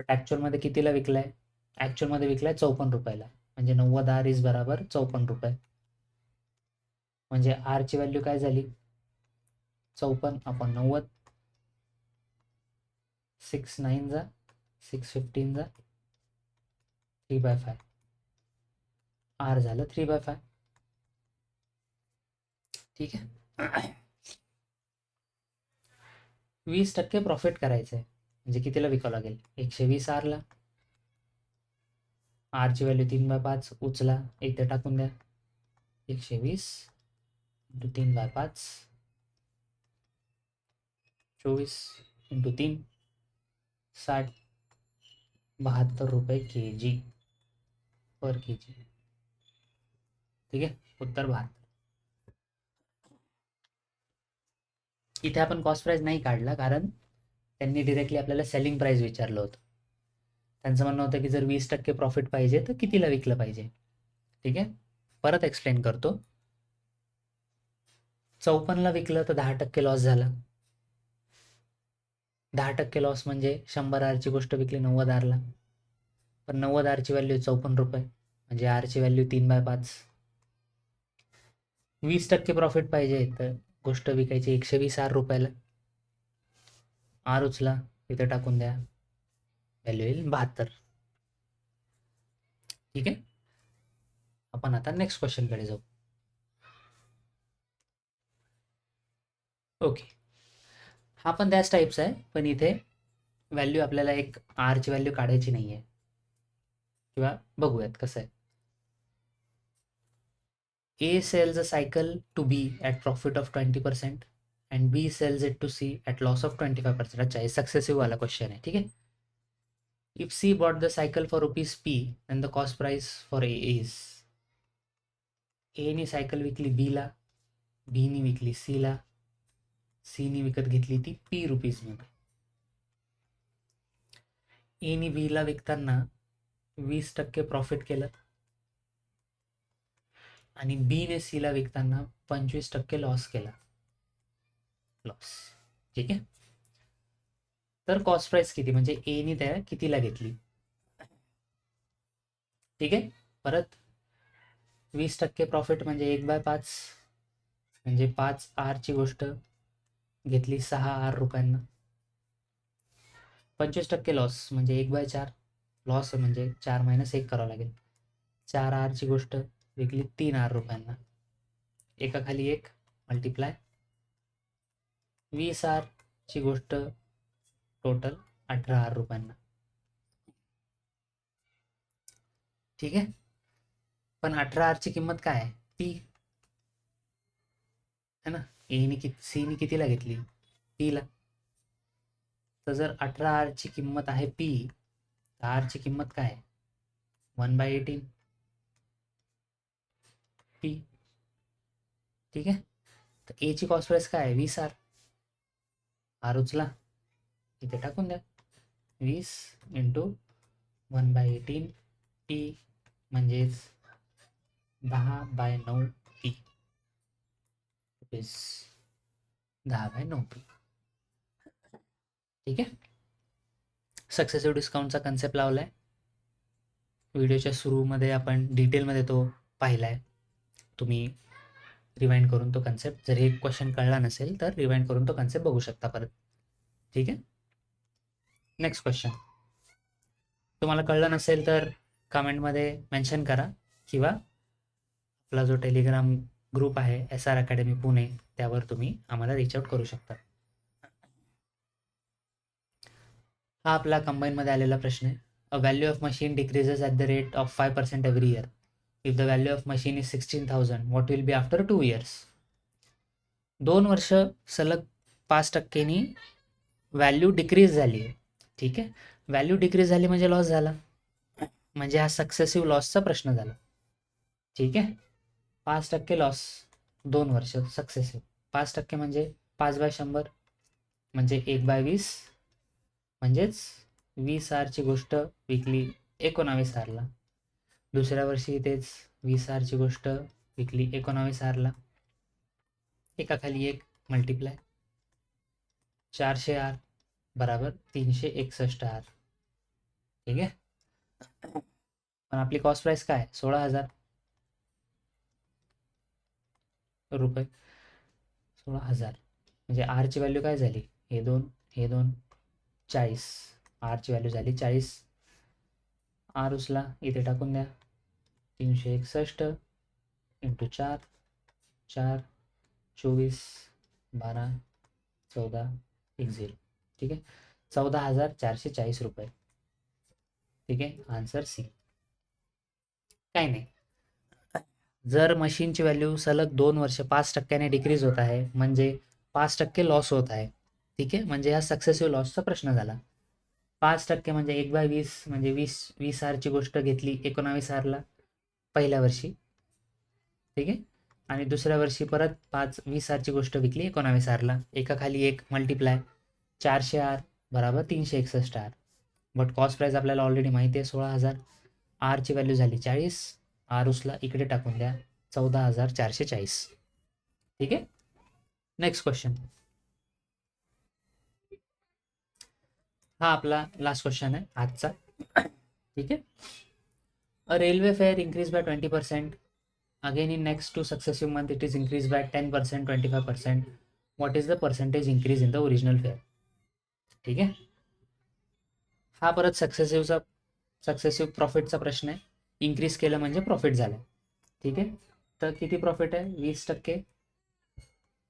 बट ॲक्च्युअलमध्ये कितीला विकलाय? ॲक्च्युअलमध्ये विकलाय 54 रुपयाला. म्हणजे 90 आर इज बराबर 54 रुपये. म्हणजे आरची व्हॅल्यू काय झाली? 54/90. 6 9 जा 6 15 जा 3/5. आर झालं 3/5. ठीक आहे. 20% प्रॉफिट करायचं आहे म्हणजे कितीला विकावं लागेल? 120 आरला. आरची व्हॅल्यू 3/5 उचला, इथे टाकून द्या. 120 × 3/5 24 × 3 60 72 रुपये kg पर kg. ठीक आहे. उत्तर 72. इथे आपण कॉस्ट प्राइस नाही काढला कारण त्यांनी डिरेक्टली आपल्याला सेलिंग प्राइस विचारलं होतं. त्यांचं म्हणणं होतं की जर 20% प्रॉफिट पाहिजे तर कितीला विकलं पाहिजे. ठीक आहे. परत एक्सप्लेन करतो. 54ला विकलं तर 10% लॉस झाला. 10% लॉस म्हणजे 100 आरची गोष्ट विकली 90 आरला. पण 90 आरची व्हॅल्यू 54 रुपये म्हणजे आरची व्हॅल्यू 3/5. 20% प्रॉफिट पाहिजे तर गोष्ट विकायची 120 आर रुपयाला. आर उचला, इथे टाकून द्या, व्हॅल्यू येईल 72. ठीक आहे. आपण आता नेक्स्ट क्वेश्चनकडे जाऊ. ओके. हा पण त्याच टाईपचा आहे, पण इथे व्हॅल्यू आपल्याला एक आरची व्हॅल्यू काढायची नाही आहे, किंवा बघूयात कसं आहे. A sells a cycle to B at profit of 20% and B sells it to C at loss of 25%. अच्छा, हे सक्सेसिव्ह वाला क्वेश्चन आहे. ठीक आहे. If C bought the cycle for rupees P, then the cost price for A is. A नी cycle विकली B ला, B नी विकली C ला. सीनी विकत घेतली ती पी रुपीजमध्ये. एनी बीला विकताना 20% प्रॉफिट केलं आणि बीने सीला विकताना 25% लॉस केला. लॉस. ठीक आहे. तर कॉस्ट प्राइस किती म्हणजे एनी त्या कितीला घेतली. ठीक आहे. परत 20% प्रॉफिट म्हणजे 1/5 म्हणजे 5R ची गोष्ट घेतली 6R रुपयांना. 25% लॉस म्हणजे 1/4 लॉस म्हणजे 4 - 1 करावं लागेल. 4R ची गोष्ट विकली 3R रुपयांना. एका खाली एक मल्टिप्लाय 20R ची गोष्ट टोटल 18R रुपयांना. ठीक आहे. पण 18R ची किंमत काय आहे पी है ना. सीनी कितीला घेतली पीला. तर जर 18R ची किंमत आहे पी तर आर ची किंमत काय आहे 1/18 पी. ठीक आहे. तर ए ची कॉस्ट प्राइस काय आहे 20R. आर उचला इथे टाकून द्या 20 × 1/18 पी म्हणजेच 10/9 पी रुपीज 10/9 पी. ठीक आहे. सक्सेसिव्ह डिस्काउंटचा कन्सेप्ट लावलाय. व्हिडिओच्या सुरूमध्ये आपण डिटेलमध्ये तो पाहिलाय. तुम्ही रिवाइंड करून तो कन्सेप्ट जर हे क्वेश्चन कळला नसेल तर रिवाइंड करून तो कन्सेप्ट बघू शकता परत. ठीक आहे. Next question. तुम्हाला कळलं नसेल तर कमेंटमध्ये मेन्शन करा किंवा आपला जो टेलिग्राम ग्रुप आहे SR अकॅडमी पुणे त्यावर तुम्ही आम्हाला रीच आउट करू शकता. हा आपला कंबाईनमध्ये आलेला प्रश्न आहे. A value of machine decreases at the rate of 5% every year. If the value of machine is 16,000 what will be after 2 years. 2 वर्ष सलग 5%नी व्हॅल्यू डिक्रीज झाली आहे. ठीक आहे. व्हॅल्यू डिक्रीज झाली म्हणजे लॉस झाला म्हणजे हा सक्सेसिव्ह लॉसचा प्रश्न झाला. ठीक आहे. 5% लॉस 2 वर्ष सक्सेसिव्ह. 5% म्हणजे 5/100 म्हणजे 1/20 म्हणजेच 20R ची गोष्ट विकली 19R ला. दुसऱ्या वर्षी तेच 20R ची गोष्ट विकली 19R ला. एका खाली एक मल्टिप्लाय 400R बराबर 361R. ठीक आहे. पण आपली कॉस्ट प्राइस काय 16,000 रुपये. 16,000 म्हणजे आर ची व्हॅल्यू काय झाली हे दोन 40. आर ची व्हॅल्यू झाली 40. आर उचला इथे टाकून द्या 361 × 4 4 24 12 14 10. ठीक आहे. 14,440 रुपये. ठीक आहे. Answer C. काही नाही. जर मशीनची व्हॅल्यू सलग 2 वर्ष 5%ने डिक्रीज होत आहे म्हणजे 5% लॉस होत आहे. ठीक आहे. म्हणजे हा सक्सेसिव्ह लॉसचा प्रश्न झाला. 5% म्हणजे 1/20 म्हणजे 20R ची गोष्ट घेतली 19R ला पहिल्या वर्षी. ठीक आहे. आणि दुसऱ्या वर्षी परत 20R ची गोष्ट विकली 19R ला. एका खाली एक मल्टिप्लाय 400R बराबर 361R. बट कॉस्ट प्राइस आपल्याला ऑलरेडी माहिती आहे 16,000. आर ची व्हॅल्यू झाली 40. आर उसला इकडे टाकून द्या 14,440. ठीक आहे. Next question. हा आपला लास्ट क्वेश्चन आहे आजचा. ठीक आहे. अ railway fair increased by 20%. Again in next 2 successive month it is increased by 10%, 25%. What is the percentage increase in the original fare? ठीक आहे. हा परत सक्सेसिव्ह प्रॉफिटचा प्रश्न आहे. इन्क्रीज केलं म्हणजे प्रॉफिट झालं. ठीक आहे. तर किती प्रॉफिट आहे 20%,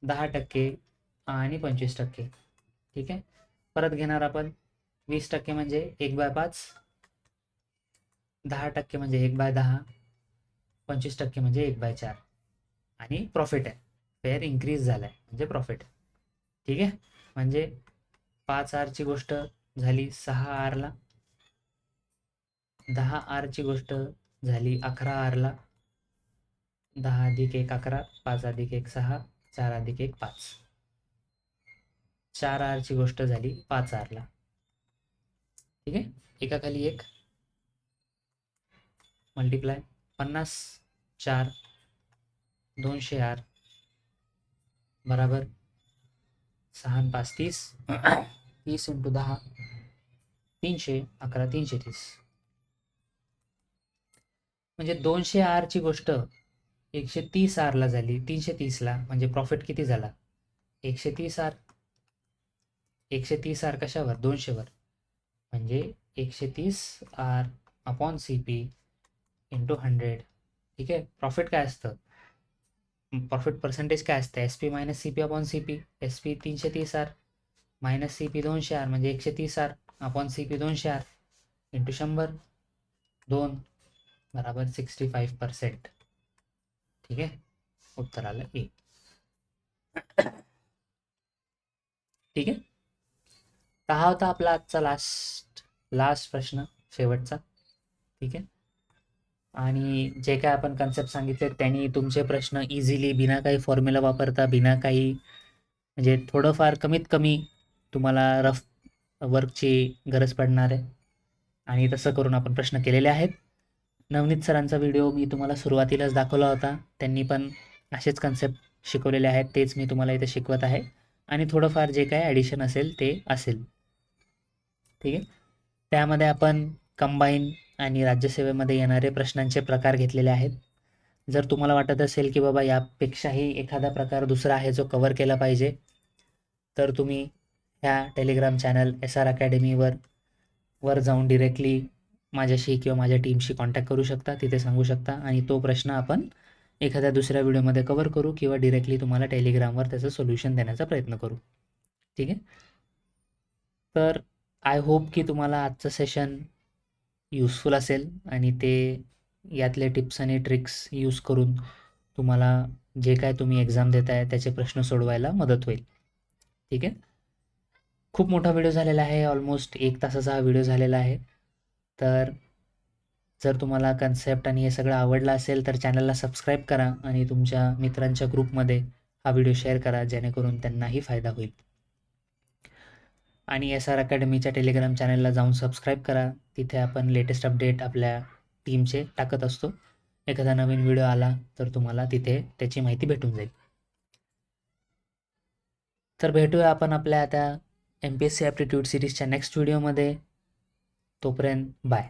10% आणि 25%. ठीक आहे. परत घेणार आपण 20% म्हणजे 1/5, 10% म्हणजे 1/10, 25% म्हणजे 1/4 आणि प्रॉफिट आहे. फेअर इन्क्रीज झालाय म्हणजे प्रॉफिट. ठीक आहे. म्हणजे 5R ची गोष्ट झाली 6R ला, 10R ची गोष्ट झाली 11R ला. 10 + 1 11, 5 + 1 6, 4 + 1 5. 4 Rची गोष्ट झाली 5 Rला. ठीक आहे, एकाखाली एक मल्टिप्लाय 50 4 200 R बराबर 6 आणि 5 30 30 × 10 300 11 330. म्हणजे 200 Rची गोष्ट 130 Rला झाली 330ला, म्हणजे प्रॉफिट किती झाला 130 R. 130 R कशावर 200वर, म्हणजे 130R/CP × 100. ठीक आहे, प्रॉफिट काय असतं, प्रॉफिट पर्सेंटेज काय असतं, SP - CP/CP. SP 330R - CP 200R, म्हणजे 130R/CP 200R × 100 2 बराबर 65%. ठीक आहे, उत्तर आलं ए. ठीक आहे, तर हा होता आपला आजचा लास्ट प्रश्न, शेवटचा. ठीक आहे, आणि जे काय आपण कन्सेप्ट सांगितले त्यांनी तुमचे प्रश्न इझिली बिना काही फॉर्म्युला वापरता, बिना काही, म्हणजे थोडंफार कमीत कमी तुम्हाला रफ वर्कची गरज पडणार आहे, आणि तसं करून आपण प्रश्न केलेले आहेत. नवनीत सरांचा व्हिडिओ मी तुम्हाला सुरुवातीलाच दाखवला होता, त्यांनी पण असेच कन्सेप्ट शिकवलेले आहेत, तेच मी तुम्हाला इथे शिकवत आहे, आणि थोडंफार जे काय ॲडिशन असेल ते असेल. ठीक आहे, त्यामध्ये आपण कंबाईन आणि राज्यसेवेमध्ये येणारे प्रश्नांचे प्रकार घेतलेले आहेत. जर तुम्हाला वाटत असेल की बाबा यापेक्षाही एखादा प्रकार दुसरा आहे जो कव्हर केला पाहिजे, तर तुम्ही ह्या टेलिग्राम चॅनल SR अकॅडमीवर जाऊन डिरेक्टली माझ्याशी किंवा माझ्या टीमशी कॉन्टॅक्ट करू शकता, तिथे सांगू शकता, आणि तो प्रश्न आपण एखाद्या दुसऱ्या व्हिडिओमध्ये कव्हर करू किंवा डिरेक्टली तुम्हाला टेलिग्रामवर त्याचं सोल्युशन देण्याचा प्रयत्न करू. ठीक आहे, तर आय होप की तुम्हाला आजचं सेशन युजफुल असेल, आणि ते यातले टिप्स आणि ट्रिक्स यूज करून तुम्हाला जे काय तुम्ही एक्झाम देताय त्याचे प्रश्न सोडवायला मदत होईल. ठीक आहे, खूप मोठा व्हिडिओ झालेला आहे, ऑलमोस्ट 1 तासाचा हा व्हिडिओ झालेला आहे. तर जर तुम्हाला कन्सेप्ट आणि हे सगळं आवडलं असेल तर चॅनलला सबस्क्राईब करा, आणि तुमच्या मित्रांच्या ग्रुपमध्ये हा व्हिडिओ शेअर करा, जेणेकरून त्यांनाही फायदा होईल. आणि SR अकॅडमीच्या टेलिग्राम चॅनलला जाऊन सबस्क्राईब करा, तिथे आपण लेटेस्ट अपडेट आपल्या टीमचे टाकत असतो. एखादा नवीन व्हिडिओ आला तर तुम्हाला तिथे त्याची माहिती भेटून जाईल. तर भेटूया आपण आपल्या आता MPSC ॲप्टिट्यूड सिरीजच्या नेक्स्ट व्हिडिओमध्ये. तोपर्यंत बाय.